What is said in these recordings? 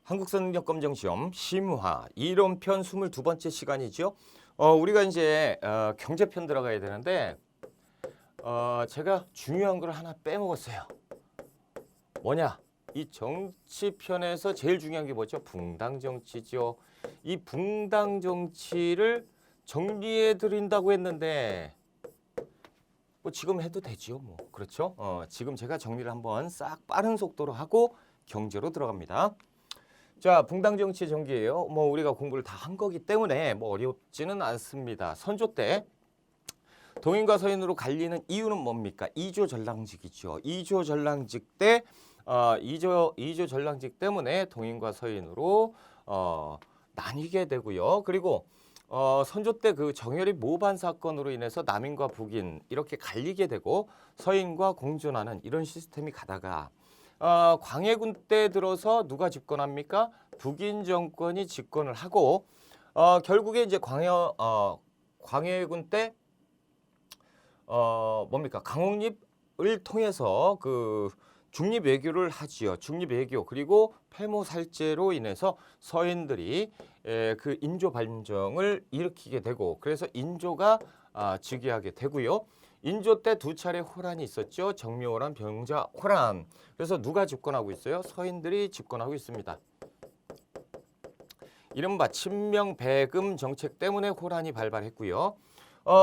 한국선능력검정시험 심화 이론편 22번째 시간이죠. 우리가 이제 경제편 들어가야 되는데 제가 중요한 걸 하나 빼먹었어요. 뭐냐? 이 정치편에서 제일 중요한 게 뭐죠? 붕당정치죠. 이 붕당정치를 정리해 드린다고 했는데 뭐 지금 해도 되지요. 뭐 그렇죠? 지금 제가 정리를 한번 싹 빠른 속도로 하고 경제로 들어갑니다. 자, 붕당정치 전기예요. 뭐 우리가 공부를 다 한 거기 때문에 뭐 어렵지는 않습니다. 선조 때 동인과 서인으로 갈리는 이유는 뭡니까? 이조 전랑직이죠. 이조 전랑직 때 이조 전랑직 때문에 동인과 서인으로 나뉘게 되고요. 그리고 선조 때 그 정열이 모반 사건으로 인해서 남인과 북인 이렇게 갈리게 되고 서인과 공존하는 이런 시스템이 가다가 광해군 때 들어서 누가 집권합니까? 북인 정권이 집권을 하고 결국에 이제 광해군 때 뭡니까? 강홍립을 통해서 그 중립 외교를 하지요. 중립 외교 그리고 폐모살제로 인해서 서인들이 그 인조 반정을 일으키게 되고 그래서 인조가 즉위하게 되고요. 인조 때 두 차례 호란이 있었죠. 정묘호란, 병자호란. 그래서 누가 집권하고 있어요? 서인들이 집권하고 있습니다. 이른바 친명배금 정책 때문에 호란이 발발했고요.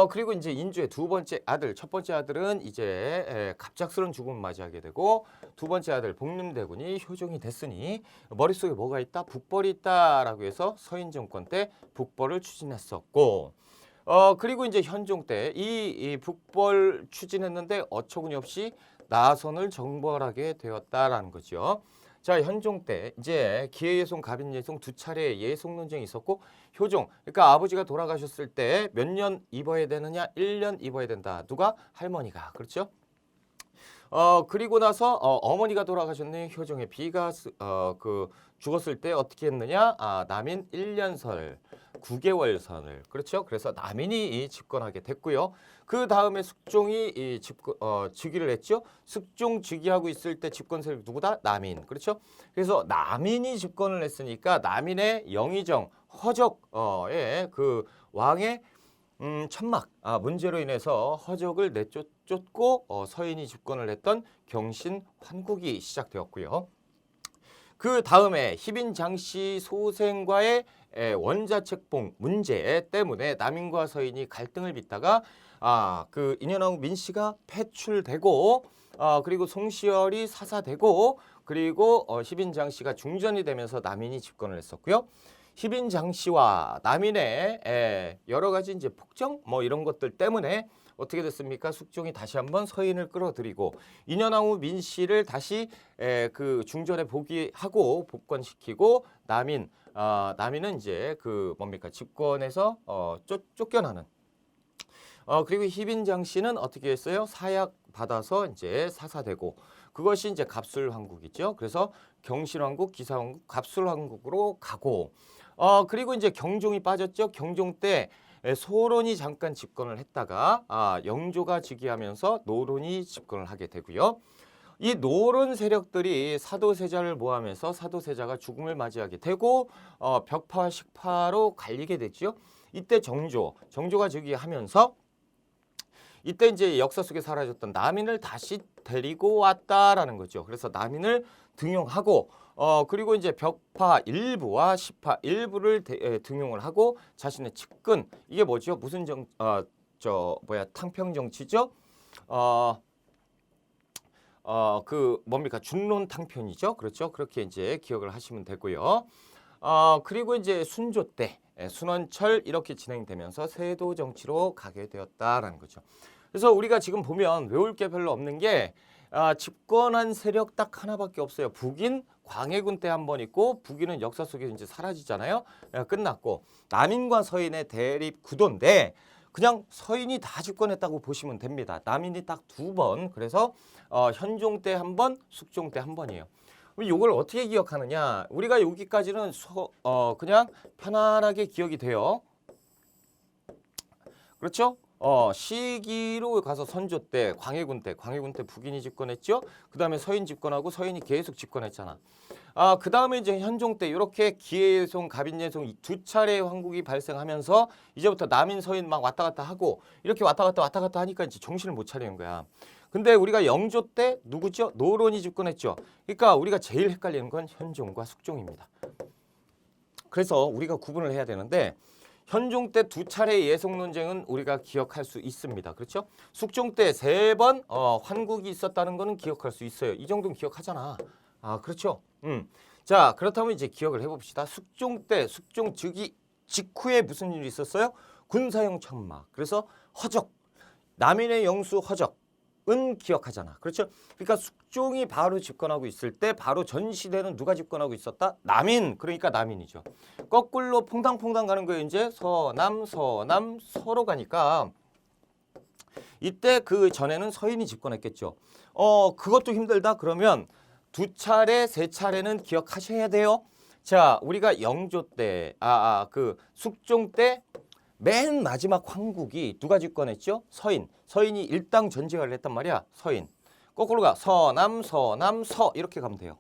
그리고 이제 인조의 두 번째 아들, 첫 번째 아들은 이제 갑작스러운 죽음을 맞이하게 되고 두 번째 아들 복림대군이 효종이 됐으니 머릿속에 뭐가 있다? 북벌이 있다라고 해서 서인 정권 때 북벌을 추진했었고 그리고 이제 현종 때 이 북벌 추진했는데 어처구니없이 나선을 정벌하게 되었다라는 거죠. 자, 현종 때 이제 기해예송, 갑인예송 두 차례 예송 논쟁이 있었고 효종, 그러니까 아버지가 돌아가셨을 때 몇 년 입어야 되느냐? 1년 입어야 된다. 누가? 할머니가. 그렇죠? 그리고 나서 어머니가 돌아가셨네. 효종의 비가 죽었을 때 어떻게 했느냐? 남인 1년설, 9개월선을. 그렇죠? 그래서 남인이 집권하게 됐고요. 그 다음에 숙종이 즉위를 했죠. 숙종 즉위하고 있을 때 집권 세력 누구다? 남인. 그렇죠? 그래서 남인이 집권을 했으니까 남인의 영의정, 허적의 그 왕의 천막 문제로 인해서 허적을 내쫓고 서인이 집권을 했던 경신 환국이 시작되었고요. 그 다음에 희빈 장씨 소생과의 원자책봉 문제 때문에 남인과 서인이 갈등을 빚다가 그 인현왕후 민씨가 패출되고 그리고 송시열이 사사되고 그리고 희빈 장씨가 중전이 되면서 남인이 집권을 했었고요. 희빈 장씨와 남인의 여러 가지 이제 폭정 뭐 이런 것들 때문에 어떻게 됐습니까? 숙종이 다시 한번 서인을 끌어들이고 인현왕후 민씨를 다시 그 중전에 복위하고 복권시키고 남인은 이제 그 뭡니까? 집권에서 쫓겨나는 그리고 희빈 장씨는 어떻게 했어요? 사약 받아서 이제 사사되고 그것이 이제 갑술왕국이죠. 그래서 경신왕국, 기사왕국, 갑술왕국으로 가고 그리고 이제 경종이 빠졌죠. 경종 때 소론이 잠깐 집권을 했다가 영조가 즉위하면서 노론이 집권을 하게 되고요. 이 노론 세력들이 사도세자를 모하면서 사도세자가 죽음을 맞이하게 되고 벽파, 식파로 갈리게 됐죠. 이때 정조가 즉위하면서 이때 이제 역사 속에 사라졌던 남인을 다시 데리고 왔다라는 거죠. 그래서 남인을 등용하고 그리고 이제 벽파 일부와 시파 일부를 등용을 하고 자신의 측근 이게 뭐죠? 무슨 탕평 정치죠? 그 뭡니까? 준론 탕평이죠. 그렇죠? 그렇게 이제 기억을 하시면 되고요. 그리고 이제 순조 때 순원철 이렇게 진행되면서 세도 정치로 가게 되었다라는 거죠. 그래서 우리가 지금 보면 외울 게 별로 없는 게 집권한 세력 딱 하나밖에 없어요. 북인 광해군 때 한 번 있고 북인은 역사 속에 이제 사라지잖아요. 끝났고 남인과 서인의 대립 구도인데 그냥 서인이 다 집권했다고 보시면 됩니다. 남인이 딱 두 번. 그래서 현종 때 한 번, 숙종 때 한 번이에요. 이걸 어떻게 기억하느냐? 우리가 여기까지는 그냥 편안하게 기억이 돼요. 그렇죠? 시기로 가서 선조 때, 광해군 때 북인이 집권했죠. 그 다음에 서인 집권하고 서인이 계속 집권했잖아. 그 다음에 이제 현종 때 이렇게 기해예송, 갑인예송 이 두 차례의 황국이 발생하면서 이제부터 남인, 서인 막 왔다 갔다 하고 이렇게 왔다 갔다 하니까 이제 정신을 못 차리는 거야. 근데 우리가 영조 때 누구죠? 노론이 집권했죠. 그러니까 우리가 제일 헷갈리는 건 현종과 숙종입니다. 그래서 우리가 구분을 해야 되는데 현종 때 두 차례 예송 논쟁은 우리가 기억할 수 있습니다. 그렇죠? 숙종 때 세 번 환국이 있었다는 거는 기억할 수 있어요. 이 정도는 기억하잖아. 그렇죠? 자, 그렇다면 이제 기억을 해봅시다. 숙종 때 숙종 즉위 직후에 무슨 일이 있었어요? 군사형 천막. 그래서 허적, 남인의 영수 허적은 기억하잖아. 그렇죠? 그러니까 숙종이 바로 집권하고 있을 때 바로 전 시대는 누가 집권하고 있었다? 남인. 그러니까 남인이죠. 거꾸로 퐁당퐁당 가는 거예요. 이제 서남 서로 가니까 이때 그 전에는 서인이 집권했겠죠. 그것도 힘들다. 그러면 두 차례, 세 차례는 기억하셔야 돼요. 자, 우리가 영조 때, 그 숙종 때 맨 마지막 황국이 누가 집권했죠? 서인. 서인이 일당 전쟁을 했단 말이야. 서인. 거꾸로 가. 서남 서 이렇게 가면 돼요.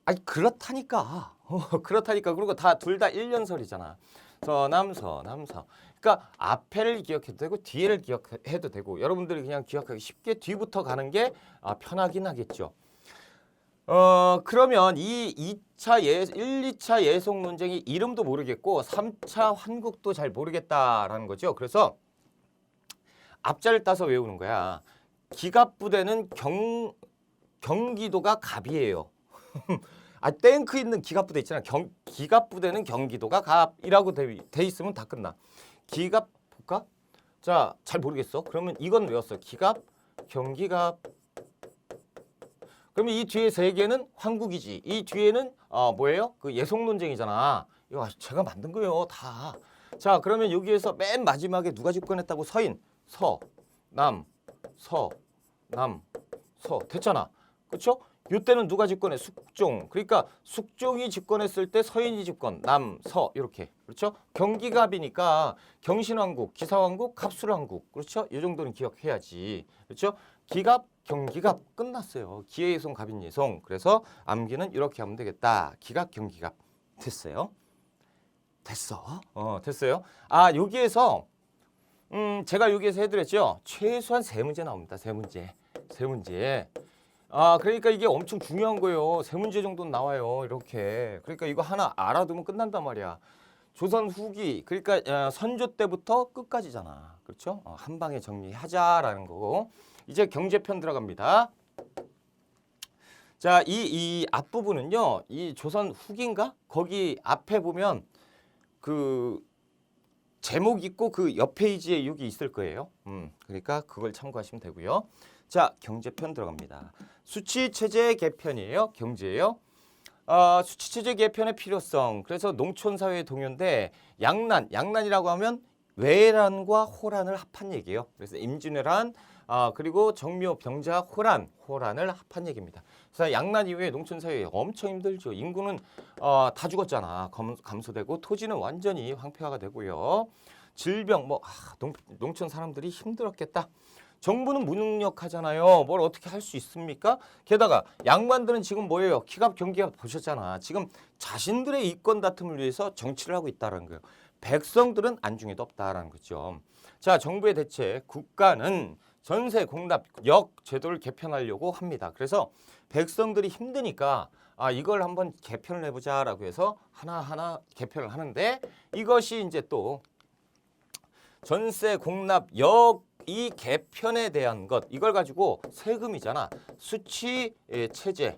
아니 그렇다니까. 그렇다니까. 그리고 둘 다 1년설이잖아. 서남 서. 그러니까 앞에를 기억해도 되고 뒤에를 기억해도 되고 여러분들이 그냥 기억하기 쉽게 뒤부터 가는 게 편하긴 하겠죠. 그러면 이 2차 1, 2차 예송 논쟁이 이름도 모르겠고 3차 환국도 잘 모르겠다라는 거죠. 그래서 앞자를 따서 외우는 거야. 기갑부대는 경기도가 갑이에요. 탱크 있는 기갑부대 있잖아. 기갑부대는 경기도가 갑이라고 돼 있으면 다 끝나. 기갑 볼까? 자, 잘 모르겠어. 그러면 이건 외웠어. 기갑, 경기갑. 그러면 이 뒤에 세 개는 황국이지. 이 뒤에는 뭐예요? 그 예송 논쟁이잖아. 이거 제가 만든 거예요, 다. 자, 그러면 여기에서 맨 마지막에 누가 집권했다고? 서인, 남, 서 됐잖아. 그렇죠? 이때는 누가 집권해? 숙종. 그러니까 숙종이 집권했을 때 서인이 집권, 남, 서 이렇게. 그렇죠? 경기갑이니까 경신왕국, 기사왕국, 갑술왕국. 그렇죠? 이 정도는 기억해야지. 그렇죠? 기갑, 경기갑 끝났어요. 기해예송, 갑인예송. 그래서 암기는 이렇게 하면 되겠다. 기갑, 경기갑. 됐어요? 됐어? 됐어요? 여기에서 제가 여기에서 해드렸죠. 최소한 세 문제 나옵니다. 세 문제. 그러니까 이게 엄청 중요한 거예요. 세 문제 정도는 나와요. 이렇게. 그러니까 이거 하나 알아두면 끝난단 말이야. 조선 후기, 그러니까 선조 때부터 끝까지잖아. 그렇죠? 한 방에 정리하자라는 거고. 이제 경제편 들어갑니다. 자, 이 앞부분은요. 이 조선 후기인가? 거기 앞에 보면 그 제목 있고 그 옆 페이지에 여기 있을 거예요. 그러니까 그걸 참고하시면 되고요. 자, 경제편 들어갑니다. 수치체제 개편이에요. 경제예요. 수치체제 개편의 필요성. 그래서 농촌사회의 동요인데 양난이라고 하면 외란과 호란을 합한 얘기예요. 그래서 임진왜란, 그리고 정묘, 병자, 호란을 합한 얘기입니다. 그래서 양난 이후에 농촌사회 엄청 힘들죠. 인구는 다 죽었잖아. 감소되고 토지는 완전히 황폐화가 되고요. 질병, 농촌 사람들이 힘들었겠다. 정부는 무능력하잖아요. 뭘 어떻게 할 수 있습니까? 게다가 양반들은 지금 뭐예요? 기갑, 경기갑 보셨잖아. 지금 자신들의 이권 다툼을 위해서 정치를 하고 있다는 거예요. 백성들은 안중에도 없다라는 거죠. 자, 정부의 대책, 국가는 전세 공납 역 제도를 개편하려고 합니다. 그래서 백성들이 힘드니까 이걸 한번 개편을 해보자라고 해서 하나하나 개편을 하는데 이것이 이제 또 전세 공납 역 이 개편에 대한 것 이걸 가지고 세금이잖아. 수치 체제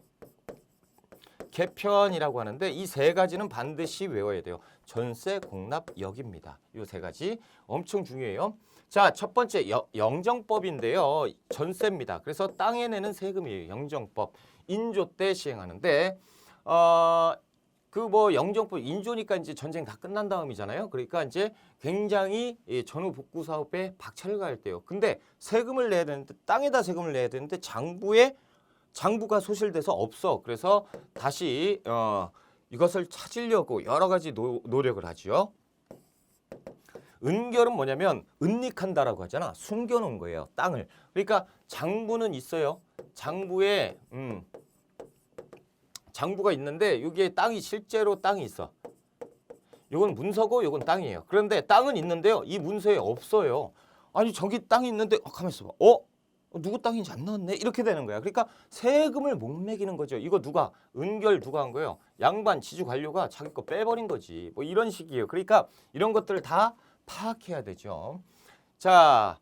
개편이라고 하는데 이 세 가지는 반드시 외워야 돼요. 전세 공납 역입니다. 이 세 가지 엄청 중요해요. 자, 첫 번째 영정법인데요. 전세입니다. 그래서 땅에 내는 세금이에요. 영정법. 인조 때 시행하는데 영정법 인조니까 이제 전쟁 다 끝난 다음이잖아요. 그러니까 이제 굉장히 전후 복구 사업에 박차를 가할 때요. 근데 세금을 내야 되는데 땅에다 세금을 내야 되는데 장부가 소실돼서 없어. 그래서 다시 이것을 찾으려고 여러 가지 노력을 하죠. 은결은 뭐냐면 은닉한다라고 하잖아. 숨겨놓은 거예요. 땅을. 그러니까 장부는 있어요. 장부에 장부가 있는데 여기에 땅이 실제로 땅이 있어. 요건 문서고 요건 땅이에요. 그런데 땅은 있는데요. 이 문서에 없어요. 아니 저기 땅이 있는데 가만 있어봐. 누구 땅인지 안 나왔네? 이렇게 되는 거야. 그러니까 세금을 못 매기는 거죠. 이거 누가? 은결 누가 한 거예요? 양반 지주 관료가 자기 거 빼버린 거지. 뭐 이런 식이에요. 그러니까 이런 것들을 다 파악해야 되죠. 자,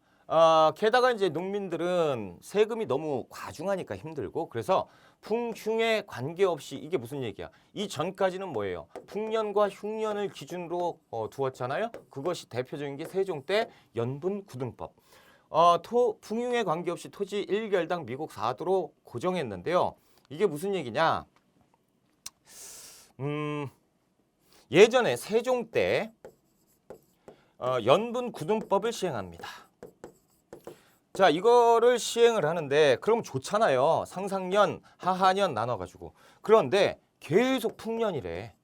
게다가 이제 농민들은 세금이 너무 과중하니까 힘들고 그래서 풍흉에 관계없이 이게 무슨 얘기야? 이 전까지는 뭐예요? 풍년과 흉년을 기준으로 두었잖아요. 그것이 대표적인 게 세종 때 연분구등법. 풍흉에 관계없이 토지 1결당 미국 4도로 고정했는데요. 이게 무슨 얘기냐? 예전에 세종 때 연분구등법을 시행합니다. 자, 이거를 시행을 하는데 그럼 좋잖아요. 상상년, 하하년 나눠가지고. 그런데 계속 풍년이래.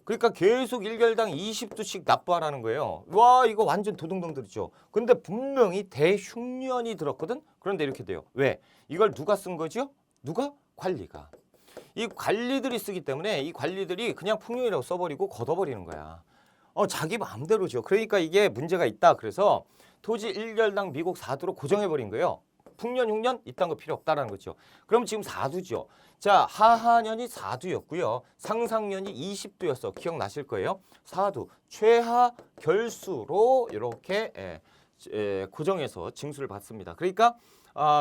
그러니까 계속 1결당 20도씩 납부하라는 거예요. 와, 이거 완전 도둑놈들이죠. 근데 분명히 대흉년이 들었거든? 그런데 이렇게 돼요. 왜? 이걸 누가 쓴 거죠? 누가? 관리가. 이 관리들이 쓰기 때문에 이 관리들이 그냥 풍년이라고 써버리고 걷어버리는 거야. 자기 마음대로죠. 그러니까 이게 문제가 있다. 그래서 토지 1결당 미국 4도로 고정해버린 거예요. 풍년, 흉년 이딴 거 필요 없다라는 거죠. 그럼 지금 4도죠. 자, 하하년이 4도였고요. 상상년이 20도였어. 기억나실 거예요. 4도 최하 결수로 이렇게 고정해서 징수를 받습니다. 그러니까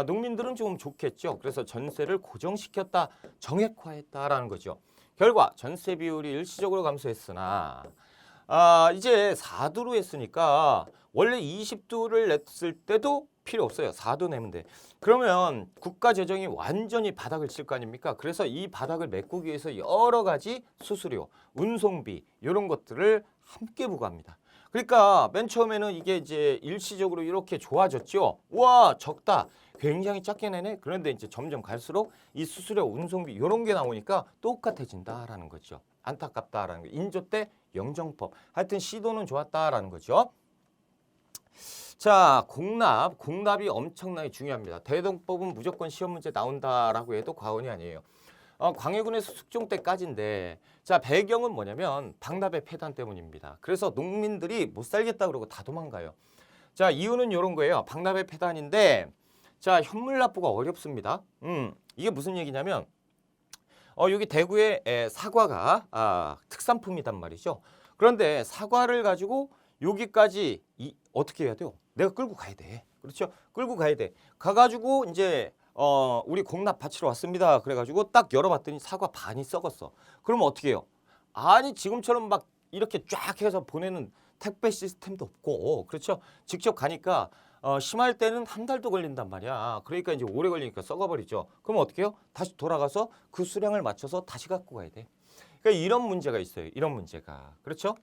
농민들은 좀 좋겠죠. 그래서 전세를 고정시켰다, 정액화했다라는 거죠. 결과 전세 비율이 일시적으로 감소했으나 이제 4도로 했으니까 원래 20도를 냈을 때도 필요 없어요. 4도 내면 돼. 그러면 국가 재정이 완전히 바닥을 칠 거 아닙니까? 그래서 이 바닥을 메꾸기 위해서 여러 가지 수수료, 운송비 이런 것들을 함께 부과합니다. 그러니까 맨 처음에는 이게 이제 일시적으로 이렇게 좋아졌죠. 와, 적다. 굉장히 작게 내네. 그런데 이제 점점 갈수록 이 수수료, 운송비 이런 게 나오니까 똑같아진다라는 거죠. 안타깝다라는 거. 인조 때 영정법. 하여튼 시도는 좋았다라는 거죠. 자, 공납이 엄청나게 중요합니다. 대동법은 무조건 시험 문제 나온다라고 해도 과언이 아니에요. 광해군에서 숙종 때까지인데 자, 배경은 뭐냐면 박나배 폐단 때문입니다. 그래서 농민들이 못 살겠다 그러고 다 도망가요. 자, 이유는 이런 거예요. 박나배 폐단인데 자, 현물 납부가 어렵습니다. 이게 무슨 얘기냐면 여기 대구에 사과가 특산품이단 말이죠. 그런데 사과를 가지고 여기까지 어떻게 해야 돼요? 내가 끌고 가야 돼. 그렇죠? 끌고 가야 돼. 가가지고 이제 우리 공납 바치러 왔습니다. 그래가지고 딱 열어봤더니 사과 반이 썩었어. 그러면 어떻게 해요? 아니 지금처럼 막 이렇게 쫙 해서 보내는 택배 시스템도 없고 그렇죠? 직접 가니까 심할 때는 한 달도 걸린단 말이야. 그러니까 이제 오래 걸리니까 썩어버리죠. 그럼 어떻게 해요? 다시 돌아가서 그 수량을 맞춰서 다시 갖고 가야 돼. 그러니까 이런 문제가 있어요. 이런 문제가. 그렇죠?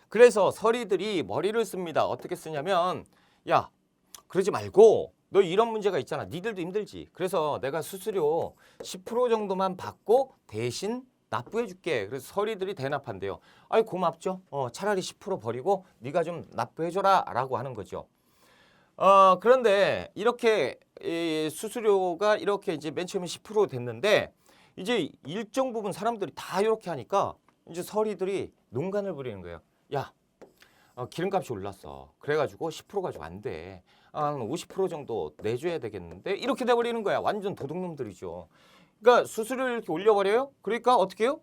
그래서 서리들이 머리를 씁니다. 어떻게 쓰냐면 야, 그러지 말고 너 이런 문제가 있잖아. 니들도 힘들지. 그래서 내가 수수료 10% 정도만 받고 대신 납부해 줄게. 그래서 서리들이 대납한대요. 아이 고맙죠. 차라리 10% 버리고 네가 좀 납부해 줘라 라고 하는 거죠. 그런데 이렇게 수수료가 이렇게 이제 맨 처음에 10% 됐는데 이제 일정 부분 사람들이 다 이렇게 하니까 이제 서리들이 농간을 부리는 거예요. 야, 기름값이 올랐어. 그래가지고 10% 가지고 안 돼. 한 50% 정도 내줘야 되겠는데 이렇게 돼버리는 거야. 완전 도둑놈들이죠. 그러니까 수수료를 이렇게 올려버려요. 그러니까 어떻게 해요?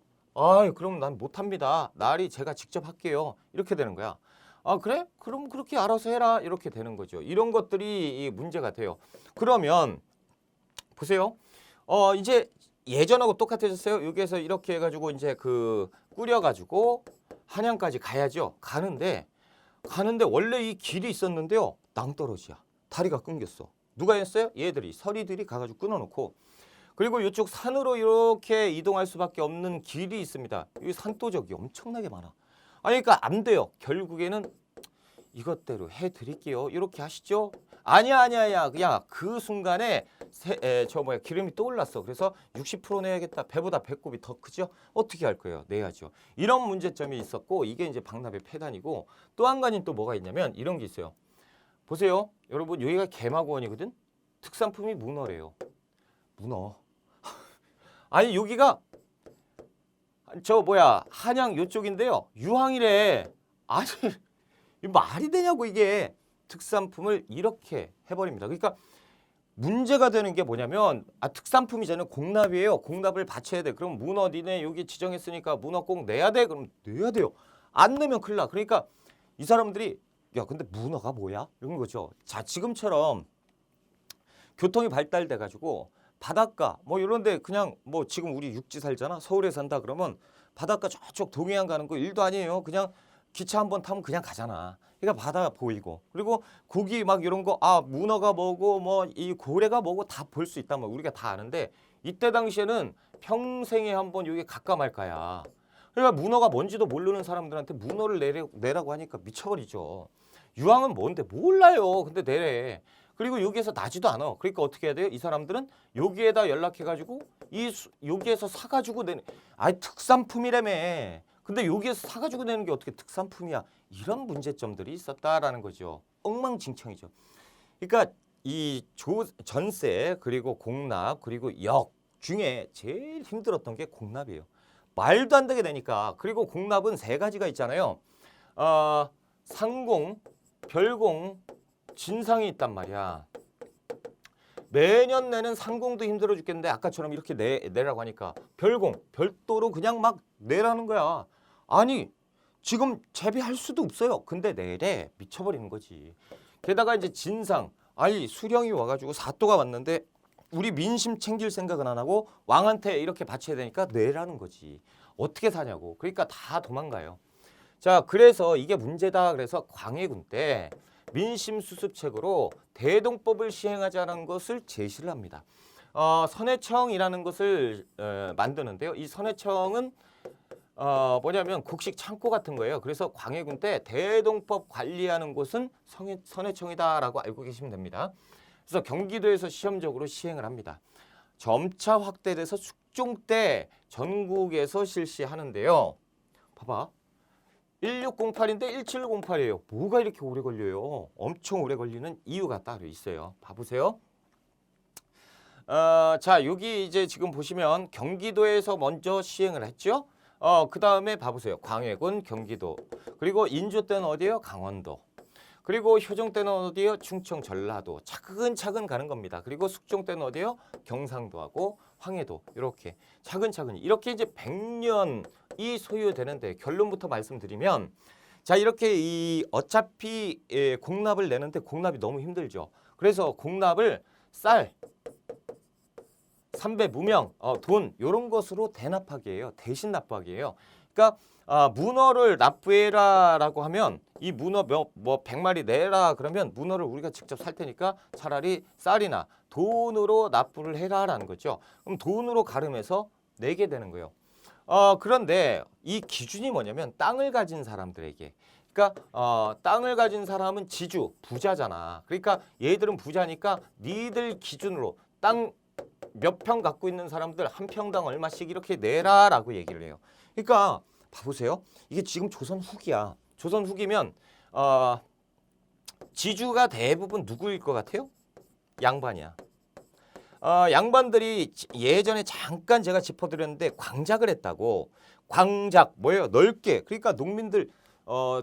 그럼 난 못합니다. 날이 제가 직접 할게요. 이렇게 되는 거야. 그래? 그럼 그렇게 알아서 해라. 이렇게 되는 거죠. 이런 것들이 문제가 돼요. 그러면 보세요. 이제 예전하고 똑같아졌어요. 여기에서 이렇게 해가지고 이제 꾸려가지고 한양까지 가야죠. 가는데 원래 이 길이 있었는데요. 낭떠러지야. 다리가 끊겼어. 누가 했어요? 얘들이 서리들이 가가지고 끊어놓고 그리고 이쪽 산으로 이렇게 이동할 수밖에 없는 길이 있습니다. 이 산도적이 엄청나게 많아. 그러니까 안 돼요. 결국에는 이것대로 해드릴게요. 이렇게 하시죠. 아니야. 야, 그 순간에 기름이 떠올랐어. 그래서 60% 내야겠다. 배보다 배꼽이 더 크죠? 어떻게 할 거예요? 내야죠. 이런 문제점이 있었고 이게 이제 박납의 폐단이고 또 한 가지는 또 뭐가 있냐면 이런 게 있어요. 보세요. 여러분 여기가 개마고원이거든. 특산품이 문어래요. 문어. 아니 여기가 한양 요쪽인데요. 유황이래. 아니 이 말이 되냐고 이게. 특산품을 이렇게 해버립니다. 그러니까 문제가 되는 게 뭐냐면 특산품이잖아요. 공납이에요. 공납을 바쳐야 돼. 그럼 문어 니네 여기 지정했으니까 문어 꼭 내야 돼. 그럼 내야 돼요. 안 내면 큰일 나. 그러니까 이 사람들이 야 근데 문어가 뭐야? 이런 거죠. 자 지금처럼 교통이 발달돼 가지고 바닷가 뭐 이런 데 그냥 뭐 지금 우리 육지 살잖아. 서울에 산다 그러면 바닷가 저쪽 동해안 가는 거 일도 아니에요. 그냥 기차 한번 타면 그냥 가잖아. 그러니까 바다 보이고 그리고 고기 막 이런 거 문어가 뭐고 뭐 이 고래가 뭐고 다 볼 수 있다면 우리가 다 아는데 이때 당시에는 평생에 한번 여기 갈까 말까야. 그러니까 문어가 뭔지도 모르는 사람들한테 문어를 내라고 하니까 미쳐버리죠. 유황은 뭔데 몰라요. 근데 내래. 그리고 여기에서 나지도 않아. 그러니까 어떻게 해야 돼요? 이 사람들은 여기에다 연락해가지고 여기에서 사가지고 내는. 특산품이라며. 근데 여기에서 사가지고 내는 게 어떻게 특산품이야? 이런 문제점들이 있었다라는 거죠. 엉망진창이죠. 그러니까 이 전세 그리고 공납 그리고 역 중에 제일 힘들었던 게 공납이에요. 말도 안 되게 되니까. 그리고 공납은 세 가지가 있잖아요. 상공, 별공, 진상이 있단 말이야. 매년 내는 상공도 힘들어 죽겠는데 아까처럼 이렇게 내라고 하니까 별공, 별도로 그냥 막 내라는 거야. 아니 지금 재배할 수도 없어요. 근데 내래 미쳐버리는 거지. 게다가 이제 진상, 아니 수령이 와가지고 사또가 왔는데 우리 민심 챙길 생각은 안 하고 왕한테 이렇게 바쳐야 되니까 내라는 거지. 어떻게 사냐고. 그러니까 다 도망가요. 자, 그래서 이게 문제다. 그래서 광해군 때 민심수습책으로 대동법을 시행하자는 것을 제시를 합니다. 선해청이라는 것을 만드는데요. 이 선해청은 뭐냐면 곡식 창고 같은 거예요. 그래서 광해군 때 대동법 관리하는 곳은 선해청이다라고 알고 계시면 됩니다. 그래서 경기도에서 시험적으로 시행을 합니다. 점차 확대돼서 숙종 때 전국에서 실시하는데요. 봐봐. 1608인데 1708이에요. 뭐가 이렇게 오래 걸려요? 엄청 오래 걸리는 이유가 따로 있어요. 봐보세요. 자, 여기 이제 지금 보시면 경기도에서 먼저 시행을 했죠. 그 다음에 봐보세요. 광해군, 경기도. 그리고 인조 때는 어디예요? 강원도. 그리고 효종 때는 어디예요? 충청, 전라도. 차근차근 가는 겁니다. 그리고 숙종 때는 어디예요? 경상도하고 황해도. 이렇게 차근차근. 이렇게 이제 100년이 소요되는데 결론부터 말씀드리면 자, 이렇게 어차피 공납을 내는데 공납이 너무 힘들죠. 그래서 공납을 쌀, 삼배, 무명, 돈 이런 것으로 대납하게 해요. 대신 납부하게 해요. 그러니까 문어를 납부해라라고 하면 이 문어 100마리 내라 그러면 문어를 우리가 직접 살 테니까 차라리 쌀이나 돈으로 납부를 해라라는 거죠. 그럼 돈으로 가름해서 내게 되는 거예요. 그런데 이 기준이 뭐냐면 땅을 가진 사람들에게. 그러니까 땅을 가진 사람은 지주, 부자잖아. 그러니까 얘들은 부자니까 니들 기준으로 땅 몇 평 갖고 있는 사람들 한 평당 얼마씩 이렇게 내라라고 얘기를 해요. 그러니까 봐보세요. 이게 지금 조선 후기야. 조선 후기면 지주가 대부분 누구일 것 같아요? 양반이야. 양반들이 예전에 잠깐 제가 짚어드렸는데 광작을 했다고. 광작 뭐예요? 넓게. 그러니까 농민들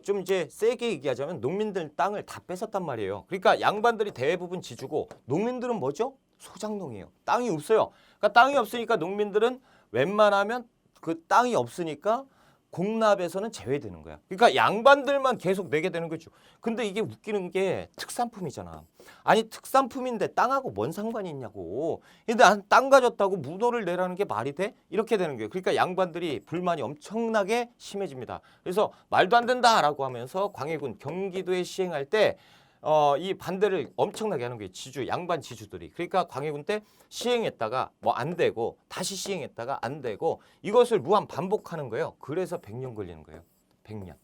좀 이제 세게 얘기하자면 농민들 땅을 다 뺏었단 말이에요. 그러니까 양반들이 대부분 지주고 농민들은 뭐죠? 소작농이에요. 땅이 없어요. 그러니까 땅이 없으니까 농민들은 웬만하면 그 땅이 없으니까 공납에서는 제외되는 거야. 그러니까 양반들만 계속 내게 되는 거죠. 근데 이게 웃기는 게 특산품이잖아. 아니 특산품인데 땅하고 뭔 상관이 있냐고. 근데 땅 가졌다고 문어를 내라는 게 말이 돼? 이렇게 되는 거예요. 그러니까 양반들이 불만이 엄청나게 심해집니다. 그래서 말도 안 된다라고 하면서 광해군 경기도에 시행할 때 이 반대를 엄청나게 하는 거예요. 양반 지주들이. 그러니까 광해군 때 시행했다가 뭐 안 되고 다시 시행했다가 안 되고 이것을 무한 반복하는 거예요. 그래서 100년 걸리는 거예요. 100년.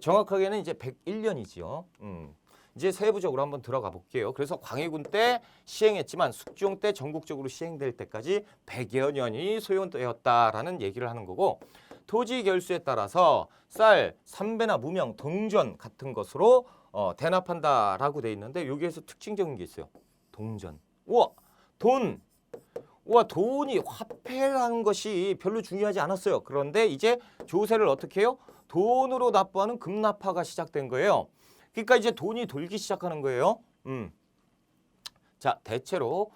정확하게는 이제 101년이지요. 이제 세부적으로 한번 들어가 볼게요. 그래서 광해군 때 시행했지만 숙종 때 전국적으로 시행될 때까지 100여 년이 소요되었다라는 얘기를 하는 거고, 토지 결수에 따라서 쌀, 삼배나 무명, 동전 같은 것으로 대납한다라고 돼 있는데, 여기에서 특징적인 게 있어요. 동전. 우와, 돈. 우와, 돈이 화폐라는 것이 별로 중요하지 않았어요. 그런데 이제 조세를 어떻게 해요? 돈으로 납부하는 금납화가 시작된 거예요. 그러니까 이제 돈이 돌기 시작하는 거예요. 자, 대체로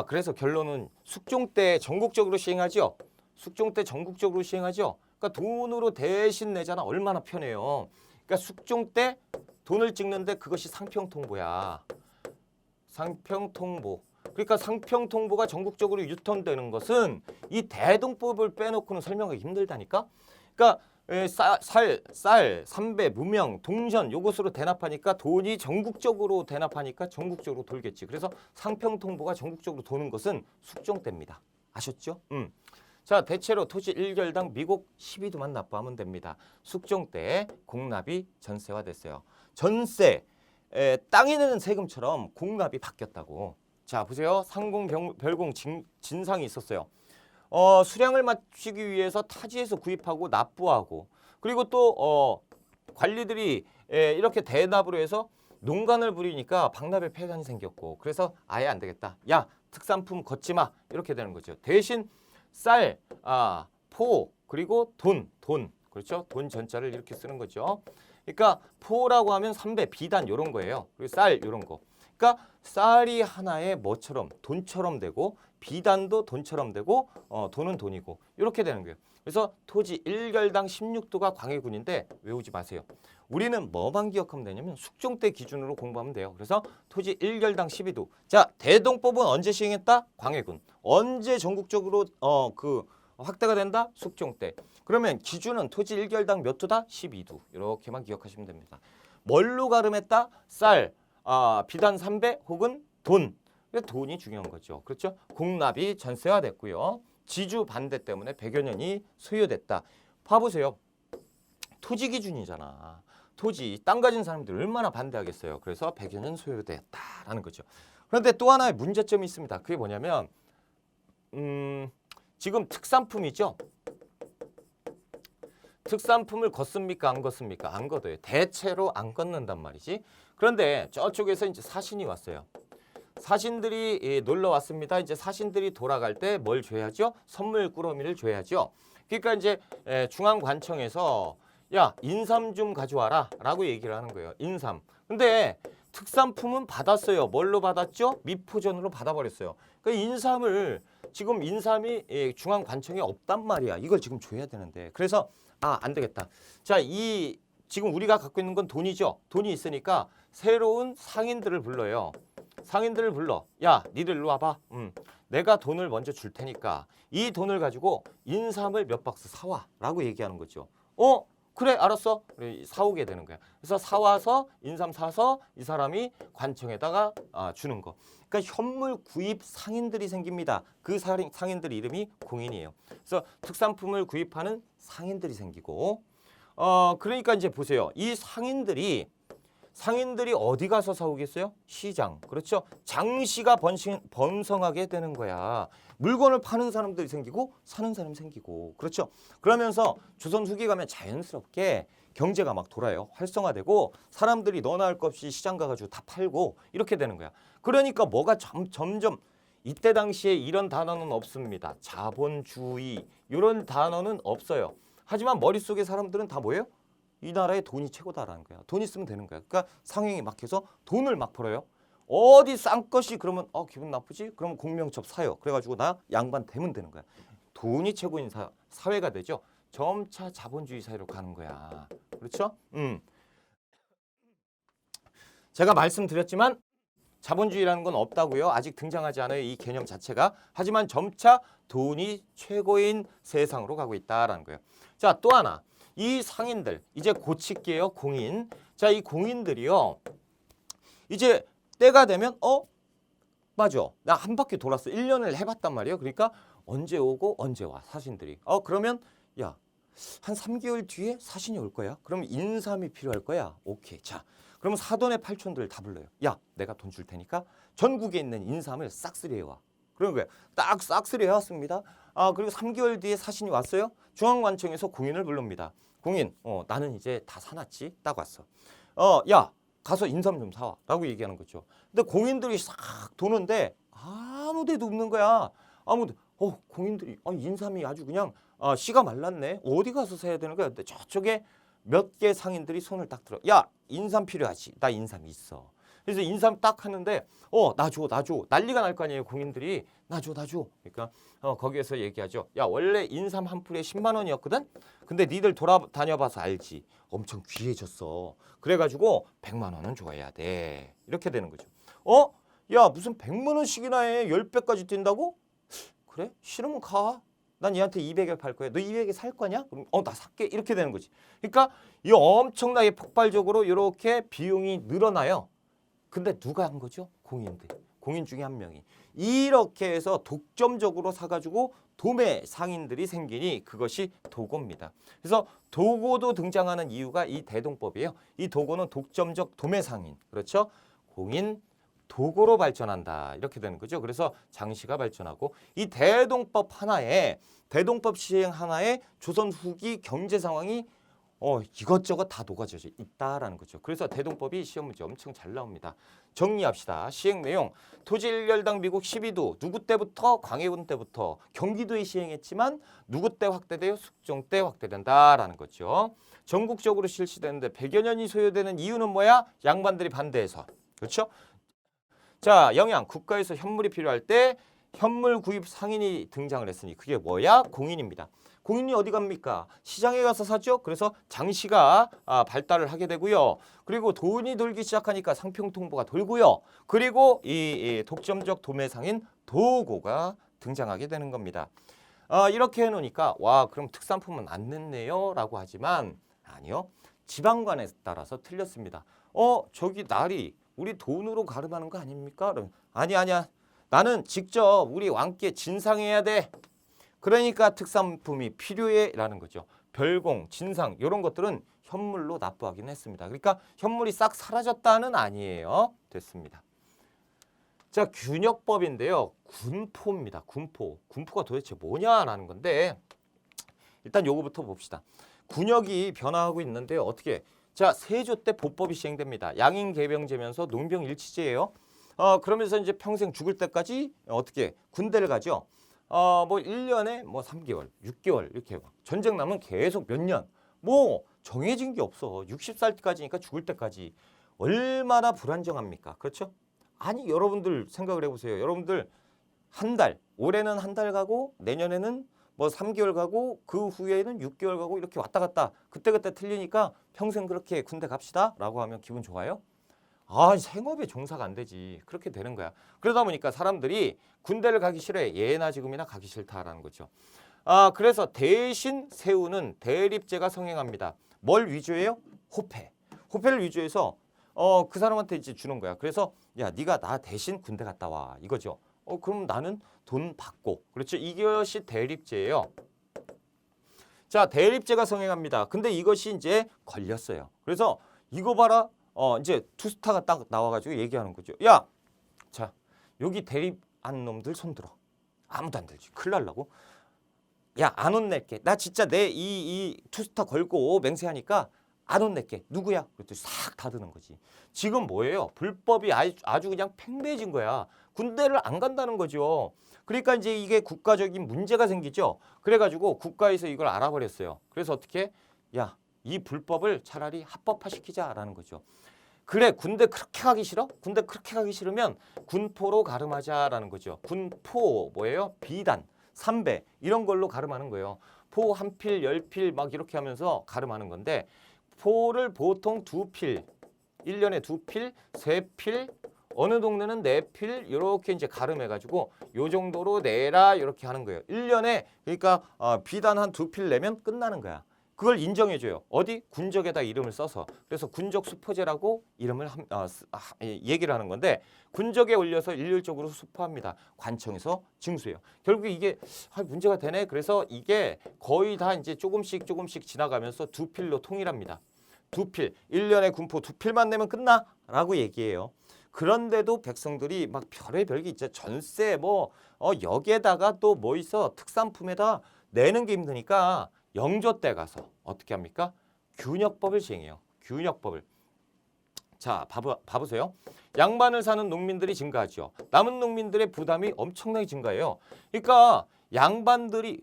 그래서 결론은 숙종 때 전국적으로 시행하죠. 숙종 때 전국적으로 시행하죠. 그러니까 돈으로 대신 내잖아. 얼마나 편해요. 그러니까 숙종 때 돈을 찍는데 그것이 상평통보야. 상평통보. 그러니까 상평통보가 전국적으로 유통되는 것은 이 대동법을 빼놓고는 설명하기 힘들다니까. 그러니까 쌀, 삼배, 무명, 동전 요것으로 대납하니까 돈이 전국적으로 대납하니까 전국적으로 돌겠지. 그래서 상평통보가 전국적으로 도는 것은 숙종 때입니다. 아셨죠? 자, 대체로 토지 1결당 미국 12두만 납부하면 됩니다. 숙종 때 공납이 전세화됐어요. 전세, 땅이 내는 세금처럼 공납이 바뀌었다고. 자, 보세요. 상공, 별공, 진상이 있었어요. 수량을 맞추기 위해서 타지에서 구입하고 납부하고, 그리고 또 관리들이 이렇게 대납으로 해서 농간을 부리니까 박납의 폐단이 생겼고, 그래서 아예 안 되겠다. 야, 특산품 걷지 마. 이렇게 되는 거죠. 대신 쌀, 포, 그리고 돈. 그렇죠? 돈 전자를 이렇게 쓰는 거죠. 그러니까 포라고 하면 삼배, 비단 이런 거예요. 그리고 쌀 이런 거. 그러니까 쌀이 하나의 뭐처럼 돈처럼 되고, 비단도 돈처럼 되고, 돈은 돈이고 이렇게 되는 거예요. 그래서 토지 1결당 16도가 광해군인데 외우지 마세요. 우리는 뭐만 기억하면 되냐면 숙종 때 기준으로 공부하면 돼요. 그래서 토지 1결당 12도. 자, 대동법은 언제 시행했다? 광해군. 언제 전국적으로 확대가 된다? 숙종 때. 그러면 기준은 토지 1결당 몇 도다? 12도. 이렇게만 기억하시면 됩니다. 뭘로 가름했다? 쌀, 비단 3배 혹은 돈. 돈이 중요한 거죠. 그렇죠? 공납이 전세화됐고요. 지주 반대 때문에 100여 년이 소요됐다. 봐보세요. 토지 기준이잖아. 토지, 땅 가진 사람들이 얼마나 반대하겠어요. 그래서 100여 년 소요됐다라는 거죠. 그런데 또 하나의 문제점이 있습니다. 그게 뭐냐면 지금 특산품이죠. 특산품을 걷습니까? 안 걷습니까? 안 걷어요. 대체로 안 걷는단 말이지. 그런데 저쪽에서 이제 사신이 왔어요. 사신들이 놀러 왔습니다. 이제 사신들이 돌아갈 때 뭘 줘야죠? 선물 꾸러미를 줘야죠. 그러니까 이제 중앙관청에서 야, 인삼 좀 가져와라 라고 얘기를 하는 거예요. 인삼. 근데 특산품은 받았어요. 뭘로 받았죠? 미포전으로 받아버렸어요. 그러니까 지금 인삼이 중앙관청에 없단 말이야. 이걸 지금 줘야 되는데. 그래서 안 되겠다. 자, 지금 우리가 갖고 있는 건 돈이죠. 돈이 있으니까 새로운 상인들을 불러요. 상인들을 불러. 야, 니들 일로 와봐. 내가 돈을 먼저 줄 테니까 이 돈을 가지고 인삼을 몇 박스 사와 라고 얘기하는 거죠. 그래, 알았어. 그래, 사오게 되는 거야. 그래서 사와서 인삼 사서 이 사람이 관청에다가 주는 거. 그러니까 현물 구입 상인들이 생깁니다. 그 상인들 이름이 공인이에요. 그래서 특산품을 구입하는 상인들이 생기고, 그러니까 이제 보세요. 이 상인들이 어디 가서 사오겠어요? 시장. 그렇죠? 장시가 번성하게 되는 거야. 물건을 파는 사람들이 생기고 사는 사람이 생기고. 그렇죠? 그러면서 조선 후기 가면 자연스럽게 경제가 막 돌아요. 활성화되고 사람들이 너나 할 것 없이 시장 가가지고 다 팔고 이렇게 되는 거야. 그러니까 뭐가 점점 이때 당시에 이런 단어는 없습니다. 자본주의 이런 단어는 없어요. 하지만 머릿속에 사람들은 다 뭐예요? 이 나라에 돈이 최고다라는 거야. 돈 있으면 되는 거야. 그러니까 상행이 막 해서 돈을 막 벌어요. 어디 싼 것이 그러면 기분 나쁘지? 그러면 공명첩 사요. 그래가지고 나 양반 되면 되는 거야. 돈이 최고인 사회가 되죠. 점차 자본주의 사회로 가는 거야. 그렇죠? 제가 말씀드렸지만 자본주의라는 건 없다고요. 아직 등장하지 않아요. 이 개념 자체가. 하지만 점차 돈이 최고인 세상으로 가고 있다라는 거예요. 자, 또 하나. 이 상인들 이제 고칠게요. 공인. 자, 이 공인들이요. 이제 때가 되면 맞아. 나 한 바퀴 돌았어. 1년을 해봤단 말이에요. 그러니까 언제 오고 언제 와 사신들이. 그러면 야, 한 3개월 뒤에 사신이 올 거야. 그럼 인삼이 필요할 거야. 오케이. 자, 그러면 사돈의 팔촌들 다 불러요. 야, 내가 돈 줄 테니까 전국에 있는 인삼을 싹쓸이 해와. 그런 거예요. 딱 싹쓸이 해왔습니다. 그리고 3개월 뒤에 사신이 왔어요. 중앙관청에서 공인을 부릅니다. 공인, 나는 이제 다 사놨지. 딱 왔어. 야, 가서 인삼 좀 사와. 라고 얘기하는 거죠. 근데 공인들이 싹 도는데 아무 데도 없는 거야. 아무도, 공인들이, 인삼이 아주 그냥, 씨가 말랐네. 어디 가서 사야 되는 거야? 근데 저쪽에 몇 개 상인들이 손을 딱 들어. 야, 인삼 필요하지? 나 인삼 있어. 그래서 인삼 딱 하는데, 나 줘. 난리가 날 거 아니에요, 공인들이. 나 줘. 그러니까 거기에서 얘기하죠. 야, 원래 인삼 한 풀에 10만 원이었거든? 근데 니들 돌아다녀봐서 알지. 엄청 귀해졌어. 그래가지고 100만 원은 줘야 돼. 이렇게 되는 거죠. 야, 무슨 100만 원씩이나 해. 10배까지 뛴다고? 그래? 싫으면 가. 난 얘한테 200에 팔 거야. 너 200에 살 거냐? 그럼 나 살게. 이렇게 되는 거지. 그러니까 이 엄청나게 폭발적으로 이렇게 비용이 늘어나요. 근데 누가 한 거죠? 공인들. 공인 중에 한 명이. 이렇게 해서 독점적으로 사가지고 도매 상인들이 생기니 그것이 도고입니다. 그래서 도고도 등장하는 이유가 이 대동법이에요. 이 도고는 독점적 도매 상인. 그렇죠? 공인 도고로 발전한다. 이렇게 되는 거죠. 그래서 장시가 발전하고 이 대동법 하나에 대동법 시행 하나에 조선 후기 경제 상황이 이것저것 다 녹아져 있다라는 거죠. 그래서 대동법이 시험 문제 엄청 잘 나옵니다. 정리합시다. 시행 내용. 토지 일렬당 미국 12도 누구 때부터 광해군 때부터 경기도에 시행했지만 누구 때 확대돼요? 숙종 때 확대된다라는 거죠. 전국적으로 실시되는데 100여 년이 소요되는 이유는 뭐야? 양반들이 반대해서. 그렇죠? 자, 영양. 국가에서 현물이 필요할 때 현물 구입 상인이 등장을 했으니 그게 뭐야? 공인입니다. 공인이 어디 갑니까? 시장에 가서 사죠. 그래서 장시가 발달을 하게 되고요. 그리고 돈이 돌기 시작하니까 상평통보가 돌고요. 그리고 이 독점적 도매상인 도고가 등장하게 되는 겁니다. 이렇게 해놓으니까 와, 그럼 특산품은 안 냈네요 라고 하지만 아니요. 지방관에 따라서 틀렸습니다. 저기 날이 우리 돈으로 가름하는 거 아닙니까? 아니야. 나는 직접 우리 왕께 진상해야 돼. 그러니까 특산품이 필요해 라는 거죠. 별공, 진상 이런 것들은 현물로 납부하긴 했습니다. 그러니까 현물이 싹 사라졌다는 아니에요. 됐습니다. 자, 균역법인데요. 군포입니다. 군포. 군포가 도대체 뭐냐라는 건데 일단 요거부터 봅시다. 군역이 변화하고 있는데요. 어떻게? 자, 세조 때 보법이 시행됩니다. 양인 개병제면서 농병 일치제예요. 그러면서 이제 평생 죽을 때까지 어떻게 군대를 가죠. 뭐 1년에 뭐 3개월, 6개월 이렇게 전쟁 나면 계속 몇 년. 뭐 정해진 게 없어. 60살 때까지니까 죽을 때까지. 얼마나 불안정합니까? 그렇죠? 아니, 여러분들 생각을 해보세요. 여러분들 한 달, 올해는 한 달 가고 내년에는 뭐 3개월 가고 그 후에는 6개월 가고 이렇게 왔다 갔다 그때그때 틀리니까 평생 그렇게 군대 갑시다 라고 하면 기분 좋아요? 생업에 종사가 안 되지. 그렇게 되는 거야. 그러다 보니까 사람들이 군대를 가기 싫어해. 예나 지금이나 가기 싫다라는 거죠. 그래서 대신 세우는 대립제가 성행합니다. 뭘 위조해요? 호패. 호패를 위조해서 그 사람한테 이제 주는 거야. 그래서 야, 네가 나 대신 군대 갔다 와. 이거죠. 그럼 나는 돈 받고. 그렇죠. 이것이 대립제예요. 자, 대립제가 성행합니다. 근데 이것이 이제 걸렸어요. 그래서 이거 봐라. 이제 투스타가 딱 나와가지고 얘기하는 거죠. 야, 자, 여기 대립한 놈들 손 들어. 아무도 안 들지. 큰일 날라고. 야, 안 혼낼게. 나 진짜 내 이 투스타 걸고 맹세하니까 안 혼낼게. 누구야? 그랬더니 싹 다 드는 거지. 지금 뭐예요? 불법이 아주 그냥 팽배해진 거야. 군대를 안 간다는 거죠. 그러니까 이제 이게 국가적인 문제가 생기죠. 그래가지고 국가에서 이걸 알아버렸어요. 그래서 어떻게? 야, 이 불법을 차라리 합법화시키자라는 거죠. 그래, 군대 그렇게 가기 싫어? 군대 그렇게 가기 싫으면 군포로 가름하자라는 거죠. 군포 뭐예요? 비단, 삼배 이런 걸로 가름하는 거예요. 포 한 필, 10필 막 이렇게 하면서 가름하는 건데 포를 보통 2필, 1년에 2필, 3필, 어느 동네는 4필 이렇게 이제 가름해가지고 요 정도로 내라 이렇게 하는 거예요. 1년에 그러니까 비단 한 2필 내면 끝나는 거야. 그걸 인정해줘요. 어디? 군적에다 이름을 써서. 그래서 군적 수포제라고 이름을 얘기를 하는 건데 군적에 올려서 일률적으로 수포합니다. 관청에서 징수해요. 결국 이게 문제가 되네. 그래서 이게 거의 다 이제 조금씩 지나가면서 2필로 통일합니다. 두 필, 1년에 군포 두 필만 내면 끝나? 라고 얘기해요. 그런데도 백성들이 막 별의별 게 있죠. 전세 여기에다가 또 뭐 있어? 특산품에다 내는 게 힘드니까 영조 때 가서 어떻게 합니까? 균역법을 시행해요. 균역법을. 자, 봐보세요. 양반을 사는 농민들이 증가하죠. 남은 농민들의 부담이 엄청나게 증가해요. 그러니까 양반들이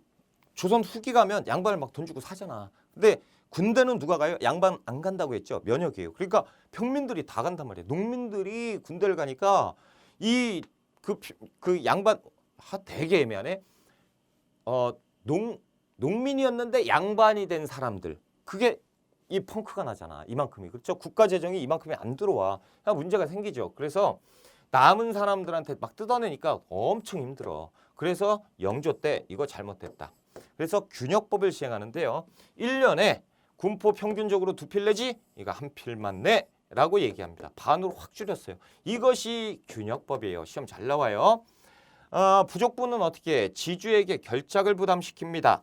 조선 후기 가면 양반을 막 돈 주고 사잖아. 근데 군대는 누가 가요? 양반 안 간다고 했죠. 면역이에요. 그러니까 평민들이 다 간단 말이에요. 농민들이 군대를 가니까 그 양반 되게 애매하네. 농민이었는데 양반이 된 사람들. 그게 이 펑크가 나잖아. 이만큼이. 그렇죠? 국가 재정이 이만큼이 안 들어와. 문제가 생기죠. 그래서 남은 사람들한테 막 뜯어내니까 엄청 힘들어. 그래서 영조 때 이거 잘못됐다. 그래서 균역법을 시행하는데요. 1년에 군포 평균적으로 두 필 내지 이거 한 필만 내라고 얘기합니다. 반으로 확 줄였어요. 이것이 균역법이에요. 시험 잘 나와요. 부족분은 어떻게 해? 지주에게 결작을 부담시킵니다.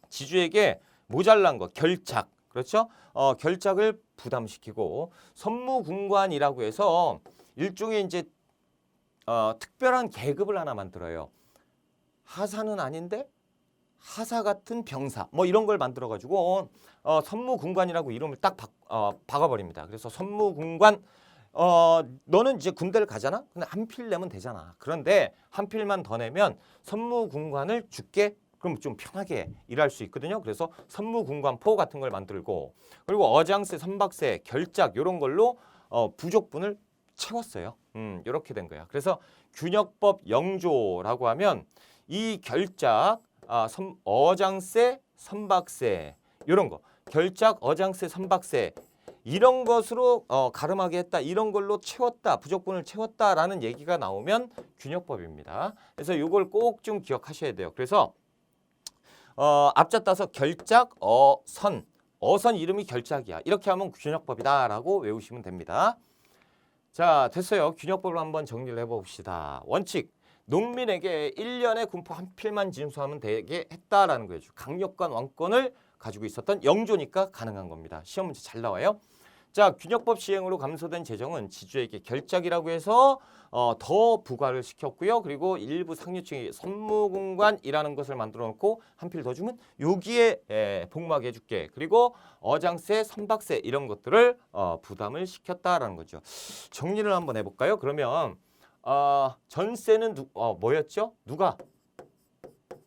지주에게 모자란 거 결작. 그렇죠? 결작을 부담시키고 선무군관이라고 해서 일종의 이제 특별한 계급을 하나 만들어요. 하사는 아닌데 하사 같은 병사 뭐 이런 걸 만들어 가지고 선무군관이라고 이름을 딱 박아버립니다. 그래서 선무군관 너는 이제 군대를 가잖아. 근데 한 필 내면 되잖아. 그런데 한 필만 더 내면 선무군관을 줄게. 그럼 좀 편하게 일할 수 있거든요. 그래서 선무군관포 같은 걸 만들고 그리고 어장세, 선박세, 결작 이런 걸로 부족분을 채웠어요. 이렇게 된 거야. 그래서 균역법 영조라고 하면 이 결작, 어장세, 선박세 이런 거, 결작, 어장세, 선박세 이런 것으로 가름하게 했다. 이런 걸로 채웠다. 부족분을 채웠다라는 얘기가 나오면 균역법입니다. 그래서 이걸 꼭 좀 기억하셔야 돼요. 그래서 앞자 따서 결작, 어선 이름이 결작이야. 이렇게 하면 균역법이다라고 외우시면 됩니다. 자, 됐어요. 균역법을 한번 정리를 해봅시다. 원칙, 농민에게 1년에 군포 한 필만 징수하면 되게 했다라는 거예요. 강력한 왕권을 가지고 있었던 영조니까 가능한 겁니다. 시험 문제 잘 나와요. 자, 균역법 시행으로 감소된 재정은 지주에게 결작이라고 해서 더 부과를 시켰고요. 그리고 일부 상류층이 선무군관이라는 것을 만들어 놓고 한 필 더 주면 여기에 복무하게 해줄게. 그리고 어장세, 선박세 이런 것들을 부담을 시켰다라는 거죠. 정리를 한번 해볼까요? 그러면 전세는 뭐였죠? 누가?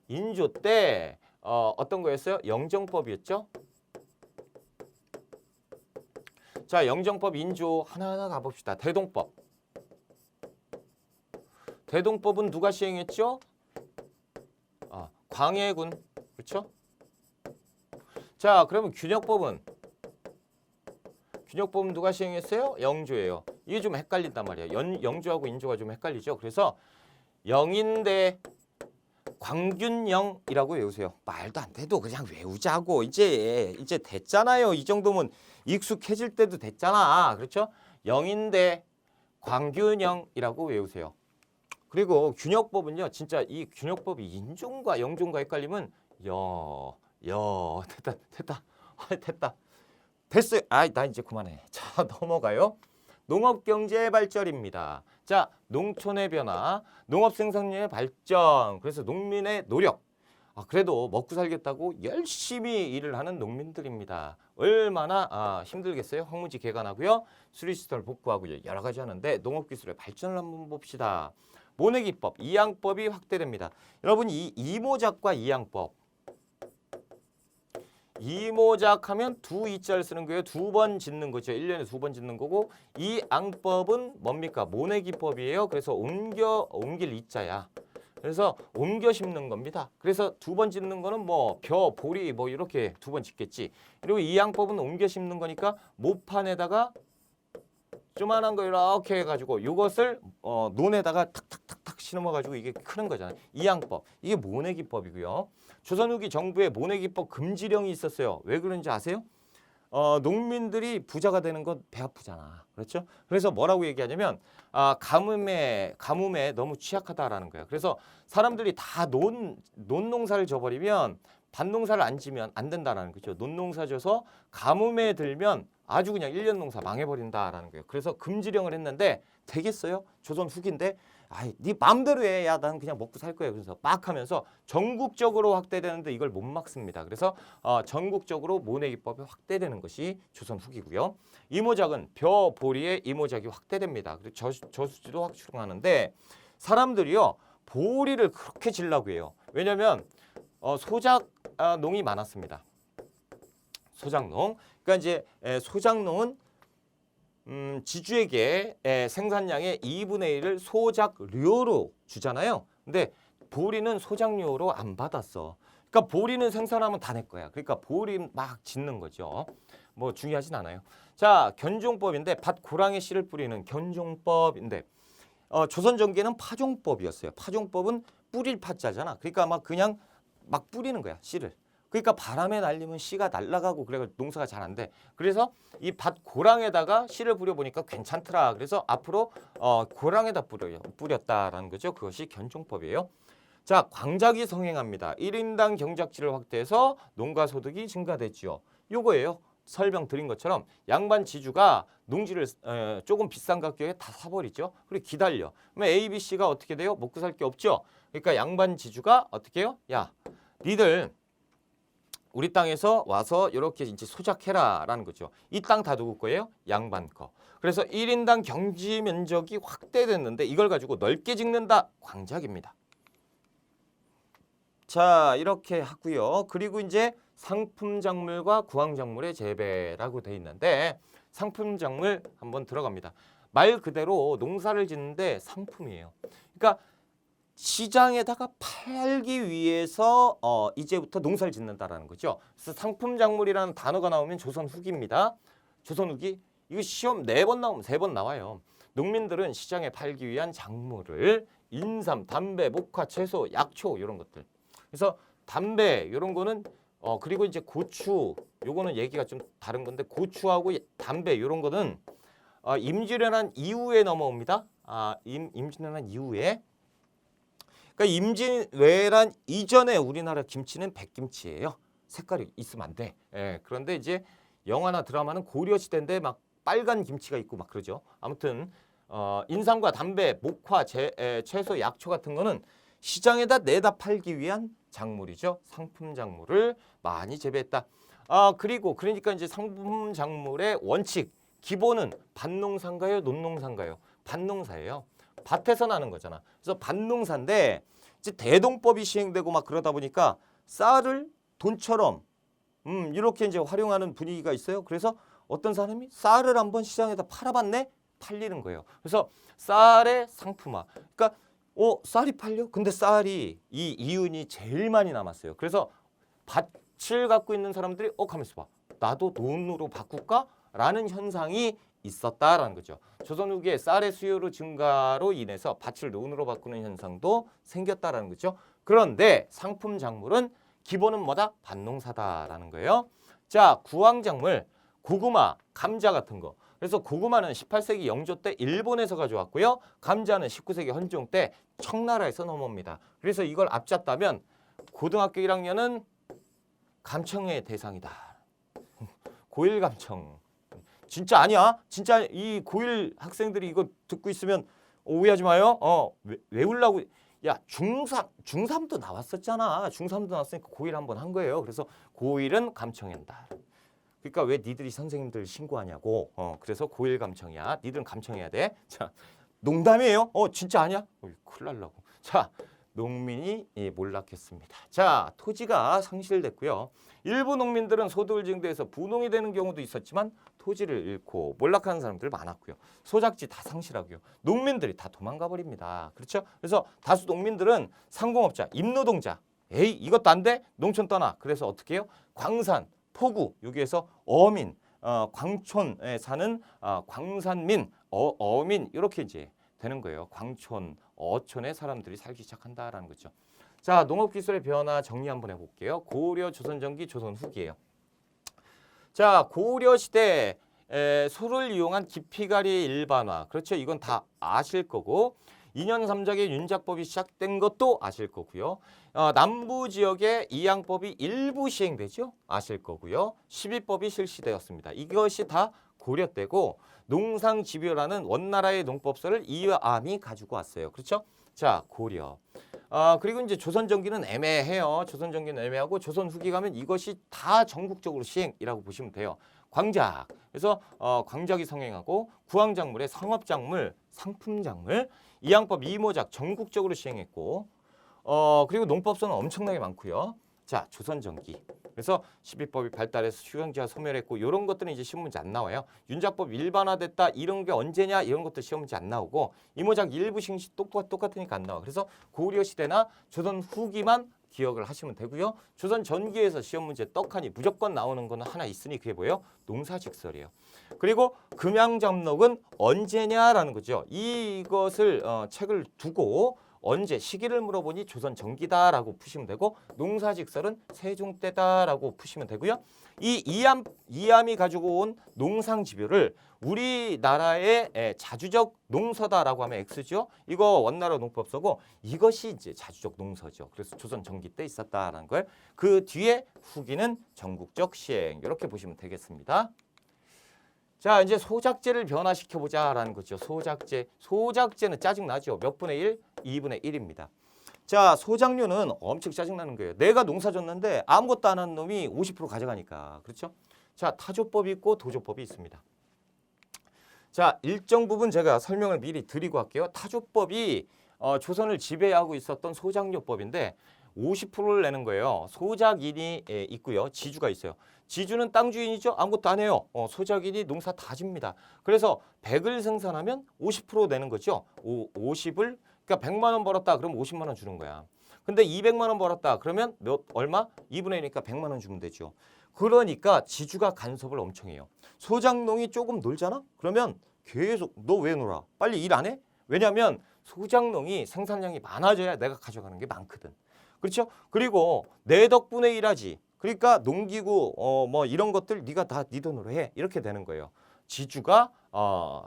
인조 때 어떤 거였어요? 영정법이었죠? 자, 영정법 인조 하나하나 가봅시다. 대동법. 대동법은 누가 시행했죠? 광해군. 그렇죠? 자, 그러면 균역법은 누가 시행했어요? 영조예요. 이게 좀 헷갈린단 말이에요. 영조하고 인조가 좀 헷갈리죠. 그래서 영인대 광균영이라고 외우세요. 말도 안 돼도 그냥 외우자고. 이제 됐잖아요. 이 정도면 익숙해질 때도 됐잖아. 그렇죠? 영인대 광균영이라고 외우세요. 그리고 균역법은요. 진짜 이 균역법이 인종과 영종과 헷갈리면 됐다. 됐어요. 나 이제 그만해. 자, 넘어가요. 농업경제의 발전입니다. 자, 농촌의 변화, 농업생산량의 발전, 그래서 농민의 노력. 그래도 먹고 살겠다고 열심히 일을 하는 농민들입니다. 얼마나 힘들겠어요? 황무지 개간하고요. 수리시설 복구하고요. 여러 가지 하는데 농업기술의 발전을 한번 봅시다. 모내기법, 이양법이 확대됩니다. 여러분 이 이모작과 이양법. 이모작 하면 두 이자를 쓰는 거예요. 두 번 짓는 거죠. 1년에 두 번 짓는 거고 이 앙법은 뭡니까? 모내기법이에요. 그래서 옮길 이자야. 그래서 옮겨 심는 겁니다. 그래서 두 번 짓는 거는 보리 이렇게 두 번 짓겠지. 그리고 이 앙법은 옮겨 심는 거니까 모판에다가 조만한 거 이렇게 해가지고 이것을 논에다가 탁탁탁탁 심어가지고 이게 크는 거잖아요. 이양법. 이게 모내기법이고요. 조선 후기 정부에 모내기법 금지령이 있었어요. 왜 그런지 아세요? 농민들이 부자가 되는 건 배 아프잖아. 그렇죠? 그래서 뭐라고 얘기하냐면 가뭄에 너무 취약하다라는 거예요. 그래서 사람들이 다 논 농사를 져버리면 밭농사를 안 지면 안 된다라는 거죠. 논농사 져서 가뭄에 들면 아주 그냥 1년 농사 망해버린다라는 거예요. 그래서 금지령을 했는데 되겠어요? 조선 후기인데 아이 네 마음대로 해. 야 난 그냥 먹고 살 거야. 그래서 막 하면서 전국적으로 확대되는데 이걸 못 막습니다. 그래서 전국적으로 모내기법이 확대되는 것이 조선 후기고요. 이모작은 벼, 보리의 이모작이 확대됩니다. 그리고 저수지도 확충하는데 사람들이요 보리를 그렇게 질라고 해요. 왜냐하면 소작 농이 많았습니다. 소작농. 그러니까 이제 소작농은 지주에게 생산량의 2분의 1을 소작료로 주잖아요. 근데 보리는 소작료로 안 받았어. 그러니까 보리는 생산하면 다 내 거야. 그러니까 보리 막 짓는 거죠. 뭐 중요하진 않아요. 자, 견종법인데 밭 고랑에 씨를 뿌리는 견종법인데 조선 전기에는 파종법이었어요. 파종법은 뿌릴 파자잖아. 그러니까 막 그냥 막 뿌리는 거야, 씨를. 그러니까 바람에 날리면 씨가 날아가고 그래서 농사가 잘 안 돼. 그래서 이 밭 고랑에다가 씨를 뿌려보니까 괜찮더라. 그래서 앞으로 고랑에다 뿌렸다라는 거죠. 그것이 견종법이에요. 자, 광작이 성행합니다. 1인당 경작지를 확대해서 농가 소득이 증가됐죠. 요거예요. 설명 드린 것처럼 양반 지주가 농지를 조금 비싼 가격에 다 사버리죠. 그리고 기다려. 그러면 A, B, C가 어떻게 돼요? 먹고 살 게 없죠. 그러니까 양반 지주가 어떻게 해요? 야, 니들 우리 땅에서 와서 이렇게 이제 소작해라라는 거죠. 이 땅 다 누구 거예요? 양반 거. 그래서 1인당 경지 면적이 확대됐는데 이걸 가지고 넓게 짓는다. 광작입니다. 자, 이렇게 하고요. 그리고 이제 상품작물과 구황작물의 재배라고 돼 있는데 상품작물 한번 들어갑니다. 말 그대로 농사를 짓는데 상품이에요. 그러니까 시장에다가 팔기 위해서 이제부터 농사를 짓는다라는 거죠. 그래서 상품작물이라는 단어가 나오면 조선 후기입니다. 조선 후기 이거 시험 4번 나오면 3번 나와요. 농민들은 시장에 팔기 위한 작물을 인삼, 담배, 목화, 채소, 약초 이런 것들. 그래서 담배 이런 거는 그리고 이제 고추 요거는 얘기가 좀 다른 건데 고추하고 담배 이런 거는 임진왜란 이후에 넘어옵니다. 임진왜란 이후에. 그러니까 임진왜란 이전에 우리나라 김치는 백김치예요. 색깔이 있으면 안 돼. 예, 그런데 이제 영화나 드라마는 고려시대인데 막 빨간 김치가 있고 막 그러죠. 아무튼 인삼과 담배, 목화, 채소, 약초 같은 거는 시장에다 내다 팔기 위한 작물이죠. 상품 작물을 많이 재배했다. 그리고 그러니까 이제 상품 작물의 원칙 기본은 밭농사인가요, 논농사인가요? 밭농사예요. 밭에서 나는 거잖아. 그래서 밭농사인데 이제 대동법이 시행되고 막 그러다 보니까 쌀을 돈처럼 이렇게 이제 활용하는 분위기가 있어요. 그래서 어떤 사람이 쌀을 한번 시장에다 팔아봤네? 팔리는 거예요. 그래서 쌀의 상품화. 그러니까 쌀이 팔려? 근데 쌀이 이 이윤이 제일 많이 남았어요. 그래서 밭을 갖고 있는 사람들이 가만있어 봐. 나도 논으로 바꿀까? 라는 현상이 있었다라는 거죠. 조선 후기에 쌀의 수요로 증가로 인해서 밭을 논으로 바꾸는 현상도 생겼다라는 거죠. 그런데 상품 작물은 기본은 뭐다? 밭농사다라는 거예요. 자, 구황작물, 고구마, 감자 같은 거. 그래서 고구마는 18세기 영조 때 일본에서 가져왔고요. 감자는 19세기 헌종 때 청나라에서 넘어옵니다. 그래서 이걸 앞잡다면 고등학교 1학년은 감청의 대상이다. 고1 감청. 진짜 아니야? 진짜 이 고1 학생들이 이거 듣고 있으면 오해하지 마요. 외우려고. 야, 중3도 나왔었잖아. 중3도 나왔으니까 고1 한번 한 거예요. 그래서 고1은 감청한다. 그러니까 왜 니들이 선생님들 신고하냐고. 그래서 고1 감청이야. 니들은 감청해야 돼. 자, 농담이에요. 진짜 아니야? 큰일 날라고. 자, 농민이 몰락했습니다. 자, 토지가 상실됐고요. 일부 농민들은 소득을 증대해서 부농이 되는 경우도 있었지만 토지를 잃고 몰락하는 사람들 많았고요. 소작지 다 상실하고요. 농민들이 다 도망가 버립니다. 그렇죠? 그래서 다수 농민들은 상공업자, 임노동자. 에이, 이것도 안 돼? 농촌 떠나. 그래서 어떻게 해요? 광산, 포구, 여기에서 어민, 광촌에 사는 광산민, 어민 이렇게 이제 되는 거예요. 광촌, 어촌의 사람들이 살기 시작한다라는 거죠. 자, 농업기술의 변화 정리 한번 해볼게요. 고려, 조선전기, 조선 후기예요. 자, 고려 시대 소를 이용한 기피가리의 일반화. 그렇죠. 이건 다 아실 거고 2년 3작의 윤작법이 시작된 것도 아실 거고요. 남부 지역에 이양법이 일부 시행되죠. 아실 거고요. 12법이 실시되었습니다. 이것이 다 고려 때고 농상집요라는 원나라의 농법서를 이암이 가지고 왔어요. 그렇죠? 자, 고려. 그리고 이제 조선 전기는 애매해요. 조선 전기는 애매하고 조선 후기 가면 이것이 다 전국적으로 시행이라고 보시면 돼요. 광작. 그래서 광작이 성행하고 구황작물의 상업작물, 상품작물, 이양법 이모작 전국적으로 시행했고 그리고 농법서는 엄청나게 많고요. 자, 조선 전기. 그래서 12법이 발달해서 휴양지가 소멸했고 이런 것들은 이제 시험 문제 안 나와요. 윤작법 일반화됐다 이런 게 언제냐 이런 것도 시험 문제 안 나오고 이모작 일부 시행시 똑같으니까 안 나와. 그래서 고려 시대나 조선 후기만 기억을 하시면 되고요. 조선 전기에서 시험 문제 떡하니 무조건 나오는 거는 하나 있으니 그게 뭐예요? 농사직설이에요. 그리고 금양접록은 언제냐라는 거죠. 이것을 책을 두고 언제 시기를 물어보니 조선 전기다라고 푸시면 되고 농사직설은 세종 때다라고 푸시면 되고요. 이 이암이 가지고 온 농상집요를 우리나라의 자주적 농서다라고 하면 X죠. 이거 원나라 농법서고 이것이 이제 자주적 농서죠. 그래서 조선 전기 때 있었다라는 걸 그 뒤에 후기는 전국적 시행 이렇게 보시면 되겠습니다. 자, 이제 소작제를 변화시켜보자라는 거죠. 소작제. 소작제는 짜증나죠. 몇 분의 1? 2분의 1입니다. 자, 소작료는 엄청 짜증나는 거예요. 내가 농사 졌는데 아무것도 안 한 놈이 50% 가져가니까. 그렇죠? 자, 타조법이 있고 도조법이 있습니다. 자, 일정 부분 제가 설명을 미리 드리고 할게요. 타조법이 조선을 지배하고 있었던 소작료법인데 50%를 내는 거예요. 소작인이 있고요. 지주가 있어요. 지주는 땅 주인이죠. 아무것도 안 해요. 소작인이 농사 다 집니다. 그래서 100을 생산하면 50% 내는 거죠. 50을 그러니까 100만 원 벌었다. 그럼 50만 원 주는 거야. 근데 200만 원 벌었다. 그러면 얼마? 2분의 1이니까 100만 원 주면 되죠. 그러니까 지주가 간섭을 엄청 해요. 소작농이 조금 놀잖아? 그러면 계속 너 왜 놀아? 빨리 일 안 해? 왜냐하면 소작농이 생산량이 많아져야 내가 가져가는 게 많거든. 그렇죠? 그리고 내 덕분에 일하지. 그러니까 농기구 뭐 이런 것들 네가 다 네 돈으로 해. 이렇게 되는 거예요. 지주가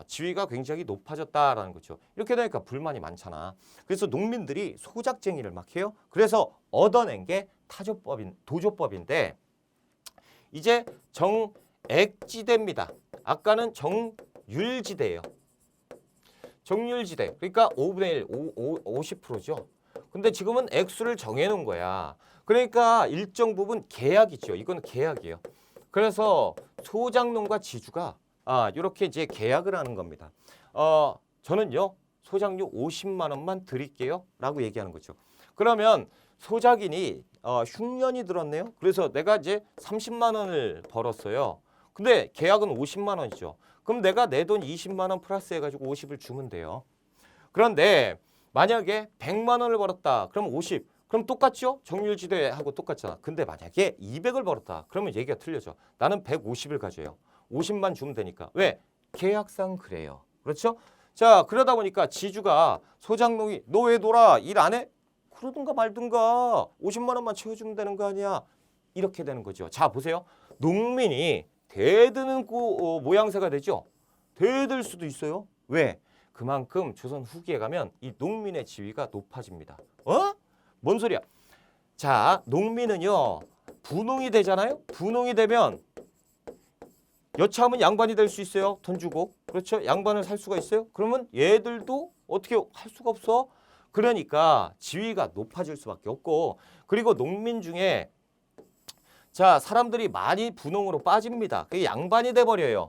지위가 굉장히 높아졌다라는 거죠. 이렇게 되니까 불만이 많잖아. 그래서 농민들이 소작쟁이를 막 해요. 그래서 얻어낸 게 도조법인데 이제 정액지대입니다. 아까는 정율지대예요. 정율지대. 그러니까 5분의 1, 50%죠. 근데 지금은 액수를 정해놓은 거야. 그러니까 일정 부분 계약이죠. 이건 계약이에요. 그래서 소작농과 지주가 이렇게 이제 계약을 하는 겁니다. 저는요 소작료 50만 원만 드릴게요 라고 얘기하는 거죠. 그러면 소작인이 흉년이 들었네요. 그래서 내가 이제 30만 원을 벌었어요. 근데 계약은 50만 원이죠. 그럼 내가 내 돈 20만 원 플러스 해가지고 50을 주면 돼요. 그런데 만약에 100만 원을 벌었다. 그럼 50. 그럼 똑같죠? 정률지대하고 똑같잖아. 근데 만약에 200을 벌었다. 그러면 얘기가 틀려져. 나는 150을 가져요. 50만 주면 되니까. 왜? 계약상 그래요. 그렇죠? 자, 그러다 보니까 지주가 소작농이 너 왜 놀아? 일 안 해? 그러든가 말든가 50만 원만 채워주면 되는 거 아니야? 이렇게 되는 거죠. 자, 보세요. 농민이 대드는 모양새가 되죠? 대들 수도 있어요. 왜? 그만큼 조선 후기에 가면 이 농민의 지위가 높아집니다. 뭔 소리야? 자, 농민은요. 분농이 되잖아요. 분농이 되면 여차하면 양반이 될 수 있어요. 돈 주고. 그렇죠? 양반을 살 수가 있어요. 그러면 얘들도 어떻게 할 수가 없어. 그러니까 지위가 높아질 수밖에 없고 그리고 농민 중에 자 사람들이 많이 분농으로 빠집니다. 그게 양반이 돼버려요.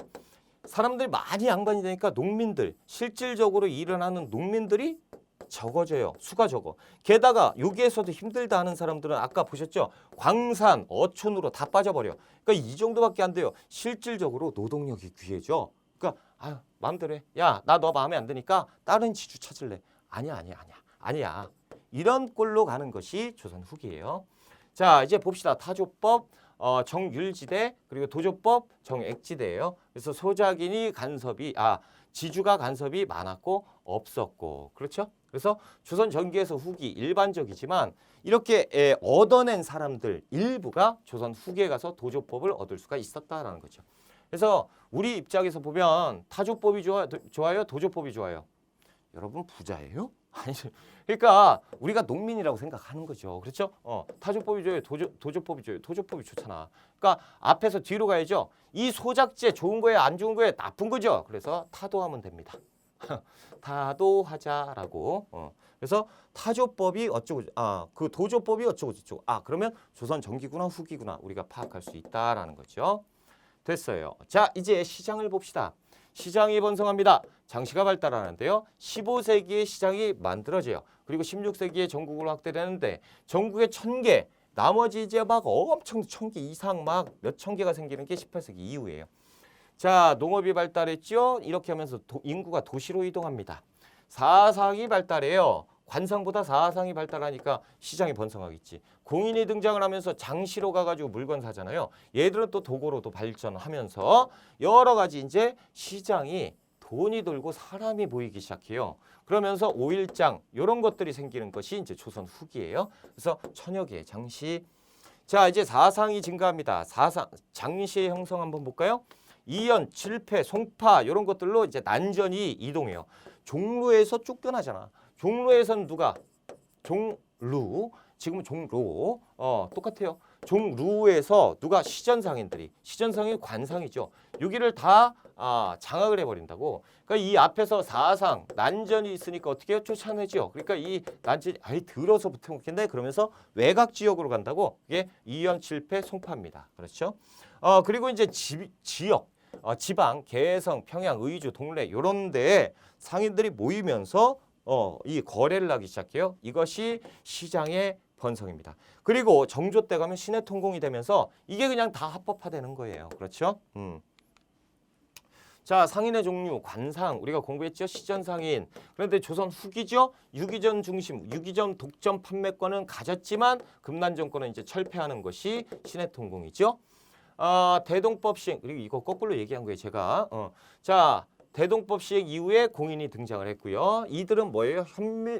사람들이 많이 양반이 되니까 농민들 실질적으로 일을 하는 농민들이 적어져요. 수가 적어. 게다가 여기에서도 힘들다 하는 사람들은 아까 보셨죠? 광산, 어촌으로 다 빠져버려. 그러니까 이 정도밖에 안 돼요. 실질적으로 노동력이 귀해져. 그러니까 마음대로 해. 야, 나 너 마음에 안 드니까 다른 지주 찾을래. 아니야. 이런 꼴로 가는 것이 조선 후기예요. 자, 이제 봅시다. 타조법, 정율지대, 그리고 도조법, 정액지대예요. 그래서 소작인이 간섭이 지주가 간섭이 많았고 없었고 그렇죠? 그래서 조선 전기에서 후기 일반적이지만 이렇게 얻어낸 사람들 일부가 조선 후기에 가서 도조법을 얻을 수가 있었다라는 거죠. 그래서 우리 입장에서 보면 타조법이 좋아요? 도조법이 좋아요? 여러분 부자예요? 아니, 그러니까 우리가 농민이라고 생각하는 거죠. 그렇죠? 타조법이 좋아요. 도조법이 좋아요. 도조법이 좋잖아. 그러니까 앞에서 뒤로 가야죠. 이 소작제 좋은 거예요, 안 좋은 거예요, 나쁜 거죠. 그래서 타도하면 됩니다. 타도하자라고. 그래서 타조법이 어쩌고 그 도조법이 어쩌고 저쩌고. 그러면 조선 전기구나 후기구나 우리가 파악할 수 있다라는 거죠. 됐어요. 자, 이제 시장을 봅시다. 시장이 번성합니다. 장시가 발달하는데요. 15세기에 시장이 만들어져요. 그리고 16세기에 전국으로 확대되는데 전국에 1000개, 나머지 이제 막 엄청 1000개 이상 막 몇천 개가 생기는 게 18세기 이후예요. 자, 농업이 발달했죠. 이렇게 하면서 인구가 도시로 이동합니다. 사상이 발달해요. 관상보다 사상이 발달하니까 시장이 번성하겠지. 공인이 등장을 하면서 장시로 가가지고 물건 사잖아요. 얘들은 또 도고로도 발전하면서 여러 가지 이제 시장이 돈이 돌고 사람이 보이기 시작해요. 그러면서 오일장 이런 것들이 생기는 것이 이제 조선 후기예요. 그래서 천여 개의 장시. 자, 이제 사상이 증가합니다. 사상 장시의 형성 한번 볼까요? 이연, 칠패, 송파 이런 것들로 이제 난전이 이동해요. 종로에서 쫓겨나잖아. 종로에서는 누가? 종루. 지금은 종로. 똑같아요. 종루에서 누가? 시전상인들이. 시전상이 관상이죠. 여기를 다 장악을 해버린다고. 그러니까 이 앞에서 사상, 난전이 있으니까 어떻게 해요? 쫓아내죠. 그러니까 이 난전이 들어서 붙어먹겠네. 그러면서 외곽 지역으로 간다고. 이게 이연, 칠패, 송파입니다. 그렇죠? 그리고 이제 지역. 지방, 개성, 평양, 의주, 동래 이런 데에 상인들이 모이면서 이 거래를 하기 시작해요. 이것이 시장의 번성입니다. 그리고 정조 때 가면 시내 통공이 되면서 이게 그냥 다 합법화되는 거예요. 그렇죠? 자, 상인의 종류, 관상 우리가 공부했죠. 시전상인. 그런데 조선 후기죠. 유기전 중심, 유기전 독점 판매권은 가졌지만 금난 정권은 이제 철폐하는 것이 시내 통공이죠. 대동법 시행, 그리고 이거 거꾸로 얘기한 거예요, 제가. 자, 대동법 시행 이후에 공인이 등장을 했고요. 이들은 뭐예요?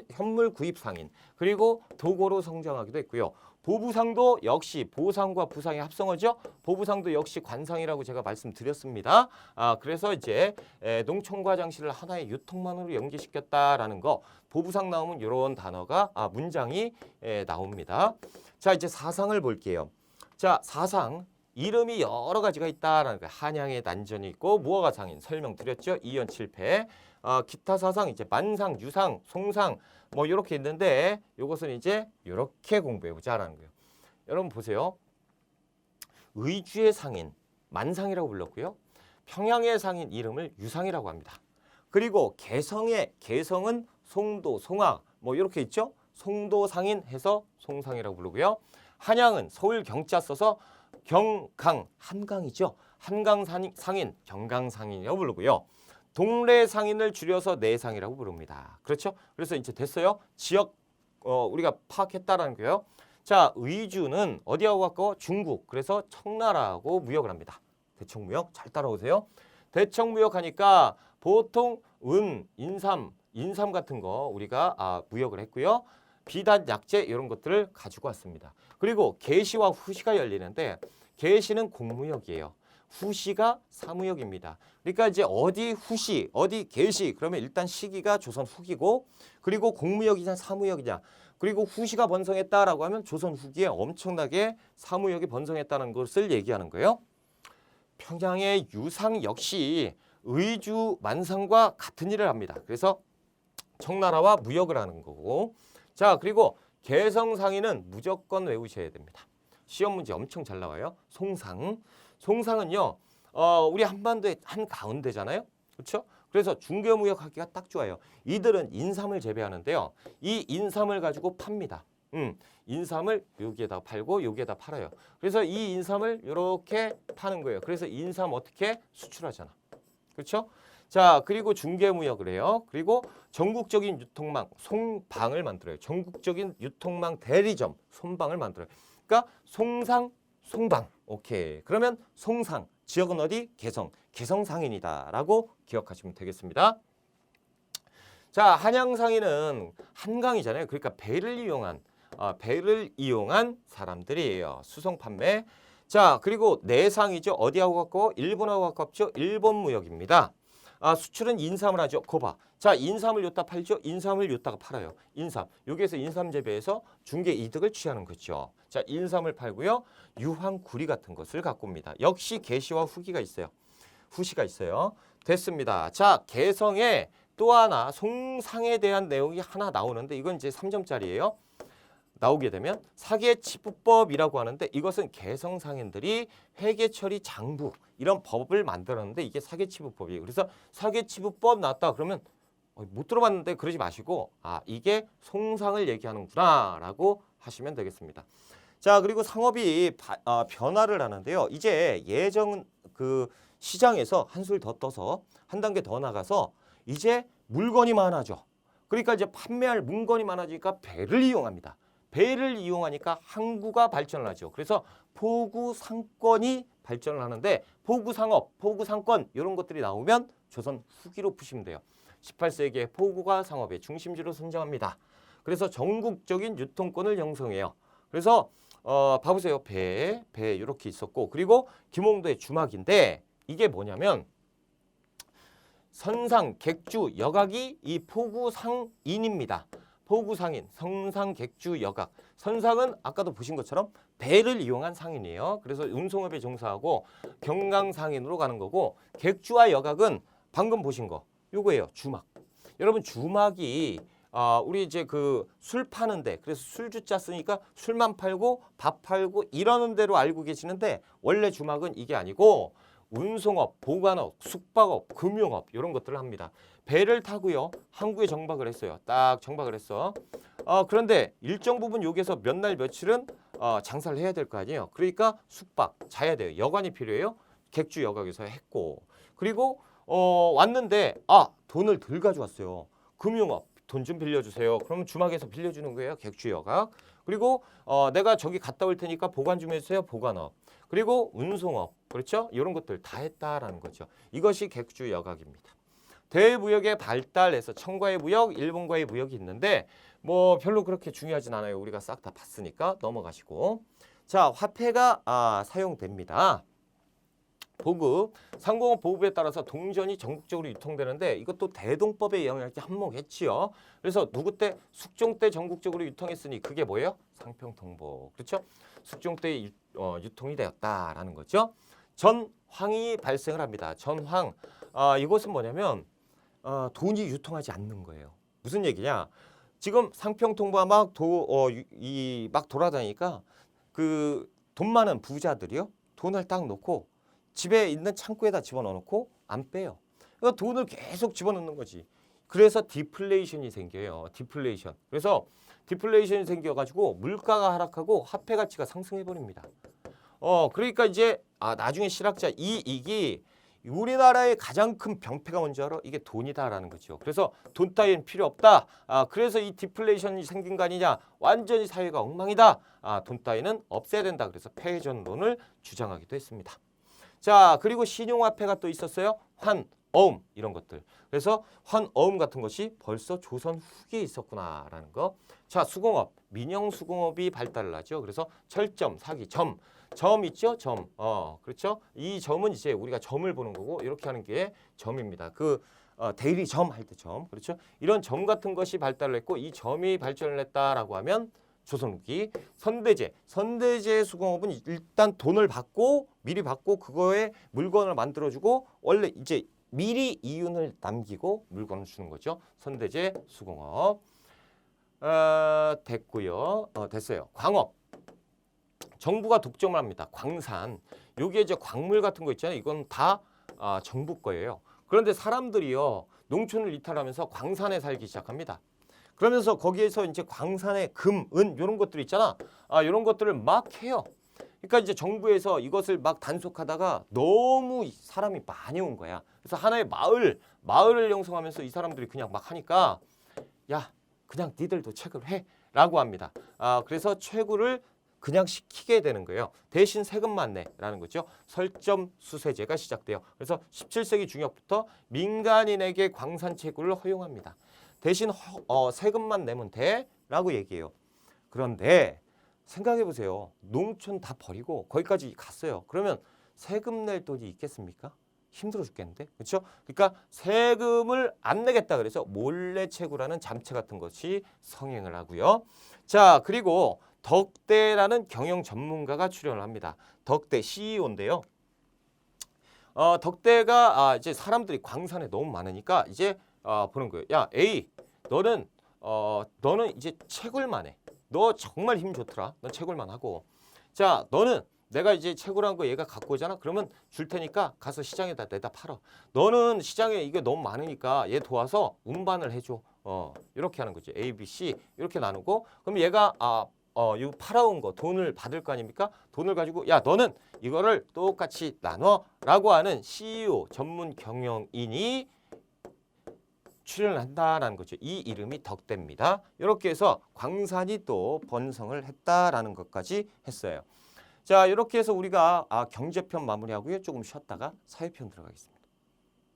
현물 구입 상인, 그리고 도고로 성장하기도 했고요. 보부상도 역시 보상과 부상의 합성어죠. 보부상도 역시 관상이라고 제가 말씀드렸습니다. 그래서 이제 농촌과 장시를 하나의 유통망으로 연계시켰다라는 거. 보부상 나오면 이런 단어가 문장이 나옵니다. 자, 이제 사상을 볼게요. 자, 사상. 이름이 여러 가지가 있다라는 거예요. 한양의 난전이 있고 무허가 상인 설명드렸죠. 이연 칠패. 기타 사상 이제 만상, 유상, 송상 뭐 이렇게 있는데 이것은 이제 이렇게 공부해 보자라는 거예요. 여러분 보세요. 의주의 상인 만상이라고 불렀고요. 평양의 상인 이름을 유상이라고 합니다. 그리고 개성은 송도, 송화 뭐 이렇게 있죠. 송도 상인 해서 송상이라고 부르고요. 한양은 서울 경자 써서 경강, 한강이죠. 한강 상인, 경강 상인이라고 부르고요. 동래 상인을 줄여서 내상이라고 부릅니다. 그렇죠? 그래서 이제 됐어요. 지역 우리가 파악했다라는 거예요. 자, 의주는 어디하고 가까워? 중국. 그래서 청나라하고 무역을 합니다. 대청무역 잘 따라오세요. 대청무역 하니까 보통 인삼 같은 거 우리가 무역을 했고요. 비단, 약재 이런 것들을 가지고 왔습니다. 그리고 개시와 후시가 열리는데 개시는 공무역이에요. 후시가 사무역입니다. 그러니까 이제 어디 후시, 어디 개시 그러면 일단 시기가 조선 후기고 그리고 공무역이냐 사무역이냐 그리고 후시가 번성했다라고 하면 조선 후기에 엄청나게 사무역이 번성했다는 것을 얘기하는 거예요. 평양의 유상 역시 의주 만상과 같은 일을 합니다. 그래서 청나라와 무역을 하는 거고 자, 그리고 개성상인은 무조건 외우셔야 됩니다. 시험 문제 엄청 잘 나와요. 송상은요. 우리 한반도의 한가운데잖아요. 그렇죠? 그래서 중개무역하기가 딱 좋아요. 이들은 인삼을 재배하는데요. 이 인삼을 가지고 팝니다. 인삼을 여기에다 팔고 여기에다 팔아요. 그래서 이 인삼을 이렇게 파는 거예요. 그래서 인삼 어떻게 수출하잖아. 그렇죠? 자, 그리고 중개무역을 해요. 그리고 전국적인 유통망, 송방을 만들어요. 전국적인 유통망 대리점, 송방을 만들어요. 그러니까 송상, 송방. 오케이. 그러면 송상, 지역은 어디? 개성상인이다라고 기억하시면 되겠습니다. 자, 한양상인은 한강이잖아요. 그러니까 배를 이용한 사람들이에요. 수송 판매. 자, 그리고 내상이죠. 어디하고 가까워? 일본하고 가깝죠. 일본 무역입니다. 수출은 인삼을 하죠. 거봐. 자, 인삼을 여기다 팔죠. 인삼을 여기다가 팔아요. 인삼. 여기에서 인삼 재배해서 중개 이득을 취하는 거죠. 자, 인삼을 팔고요. 유황구리 같은 것을 갖고 옵니다. 역시 개시와 후기가 있어요. 후시가 있어요. 됐습니다. 자, 개성에 또 하나 송상에 대한 내용이 하나 나오는데 이건 이제 3점짜리예요. 나오게 되면 사개치부법이라고 하는데 이것은 개성상인들이 회계처리 장부 이런 법을 만들었는데 이게 사개치부법이에요. 그래서 사개치부법 나왔다 그러면 못 들어봤는데 그러지 마시고 이게 송상을 얘기하는구나 라고 하시면 되겠습니다. 자, 그리고 상업이 변화를 하는데요. 이제 예전 그 시장에서 한술 더 떠서 한 단계 더 나가서 이제 물건이 많아져. 그러니까 이제 판매할 물건이 많아지니까 배를 이용합니다. 배를 이용하니까 항구가 발전을 하죠. 그래서 포구상권이 발전을 하는데 포구상업, 포구상권 이런 것들이 나오면 조선 후기로 푸시면 돼요. 18세기에 포구가 상업의 중심지로 선정합니다. 그래서 전국적인 유통권을 형성해요. 그래서 봐보세요. 배 이렇게 있었고 그리고 김홍도의 주막인데 이게 뭐냐면 선상, 객주, 여각이 이 포구상인입니다. 포구상인, 선상, 객주, 여각. 선상은 아까도 보신 것처럼 배를 이용한 상인이에요. 그래서 운송업에 종사하고 경강상인으로 가는 거고 객주와 여각은 방금 보신 거 요거예요. 주막. 여러분 주막이 우리 이제 그 술 파는데 그래서 술주자 쓰니까 술만 팔고 밥 팔고 이러는 대로 알고 계시는데 원래 주막은 이게 아니고 운송업, 보관업, 숙박업, 금융업 이런 것들을 합니다. 배를 타고요. 항구에 정박을 했어요. 딱 정박을 했어. 그런데 일정 부분 여기에서 몇 날 며칠은 장사를 해야 될 거 아니에요. 그러니까 숙박, 자야 돼요. 여관이 필요해요. 객주 여각에서 했고 그리고 왔는데 돈을 덜 가져왔어요. 금융업, 돈 좀 빌려주세요. 그러면 주막에서 빌려주는 거예요. 객주 여각. 그리고 내가 저기 갔다 올 테니까 보관 좀 해주세요. 보관업. 그리고 운송업. 그렇죠? 이런 것들 다 했다라는 거죠. 이것이 객주 여각입니다. 대무역의 발달에서 청과의 무역, 일본과의 무역이 있는데 뭐 별로 그렇게 중요하진 않아요. 우리가 싹 다 봤으니까 넘어가시고. 자, 화폐가 사용됩니다. 보급, 상공업 보급에 따라서 동전이 전국적으로 유통되는데 이것도 대동법에 영향을 한몫했지요. 그래서 누구 때? 숙종 때 전국적으로 유통했으니 그게 뭐예요? 상평통보. 그렇죠? 숙종 때 유통이 되었다라는 거죠. 전황이 발생을 합니다. 전황. 이것은 뭐냐면 돈이 유통하지 않는 거예요. 무슨 얘기냐? 지금 상평통보가 막 돌아다니니까 그 돈 많은 부자들이요. 돈을 딱 놓고 집에 있는 창고에다 집어넣고 안 빼요. 그러니까 돈을 계속 집어넣는 거지. 그래서 디플레이션이 생겨요. 디플레이션. 그래서 디플레이션이 생겨가지고 물가가 하락하고 화폐 가치가 상승해버립니다. 그러니까 이제 나중에 실학자 이익이 우리나라의 가장 큰 병폐가 뭔지 알아? 이게 돈이다라는 거죠. 그래서 돈 따위는 필요 없다. 그래서 이 디플레이션이 생긴 거 아니냐. 완전히 사회가 엉망이다. 돈 따위는 없애야 된다. 그래서 폐회전론을 주장하기도 했습니다. 자, 그리고 신용화폐가 또 있었어요. 환, 어음 이런 것들. 그래서 환, 어음 같은 것이 벌써 조선 후기에 있었구나라는 거. 자, 수공업, 민영 수공업이 발달을 하죠. 그래서 철점, 사기, 점 있죠? 점. 그렇죠? 이 점은 이제 우리가 점을 보는 거고 이렇게 하는 게 점입니다. 데일리 점 할 때 점. 그렇죠? 이런 점 같은 것이 발달을 했고 이 점이 발전을 했다라고 하면 조선 후기. 선대제 수공업은 일단 돈을 받고 미리 받고 그거에 물건을 만들어주고 원래 이제 미리 이윤을 남기고 물건을 주는 거죠. 선대제 수공업. 됐고요. 됐어요. 광업. 정부가 독점을 합니다. 광산. 여기에 이제 광물 같은 거 있잖아요. 이건 다 정부 거예요. 그런데 사람들이요. 농촌을 이탈하면서 광산에 살기 시작합니다. 그러면서 거기에서 이제 광산의 금, 은 이런 것들 있잖아. 이런 것들을 막 해요. 그러니까 이제 정부에서 이것을 막 단속하다가 너무 사람이 많이 온 거야. 그래서 하나의 마을을 형성하면서 이 사람들이 그냥 막 하니까 야, 그냥 니들도 채굴 해라고 합니다. 그래서 채굴을 그냥 시키게 되는 거예요. 대신 세금만 내라는 거죠. 설점 수세제가 시작돼요. 그래서 17세기 중엽부터 민간인에게 광산 채굴을 허용합니다. 대신 세금만 내면 돼라고 얘기해요. 그런데 생각해 보세요. 농촌 다 버리고 거기까지 갔어요. 그러면 세금 낼 돈이 있겠습니까? 힘들어 죽겠는데, 그렇죠? 그러니까 세금을 안 내겠다 그래서 몰래 채굴하는 잠체 같은 것이 성행을 하고요. 자, 그리고 덕대라는 경영 전문가가 출연을 합니다. 덕대 CEO인데요. 덕대가 이제 사람들이 광산에 너무 많으니까 이제 보는 거예요. 야, A, 너는 이제 채굴만 해. 너 정말 힘 좋더라. 넌 채굴만 하고. 자, 너는 내가 이제 채굴한 거 얘가 갖고 오잖아. 그러면 줄 테니까 가서 시장에다 내다 팔어. 너는 시장에 이게 너무 많으니까 얘 도와서 운반을 해줘. 이렇게 하는 거죠. A, B, C 이렇게 나누고 그럼 얘가 이 팔아온 거 돈을 받을 거 아닙니까? 돈을 가지고 야 너는 이거를 똑같이 나눠라고 하는 CEO 전문 경영인이 출연을 한다라는 거죠. 이 이름이 덕대입니다. 이렇게 해서 광산이 또 번성을 했다라는 것까지 했어요. 자, 이렇게 해서 우리가 경제편 마무리하고요. 조금 쉬었다가 사회편 들어가겠습니다.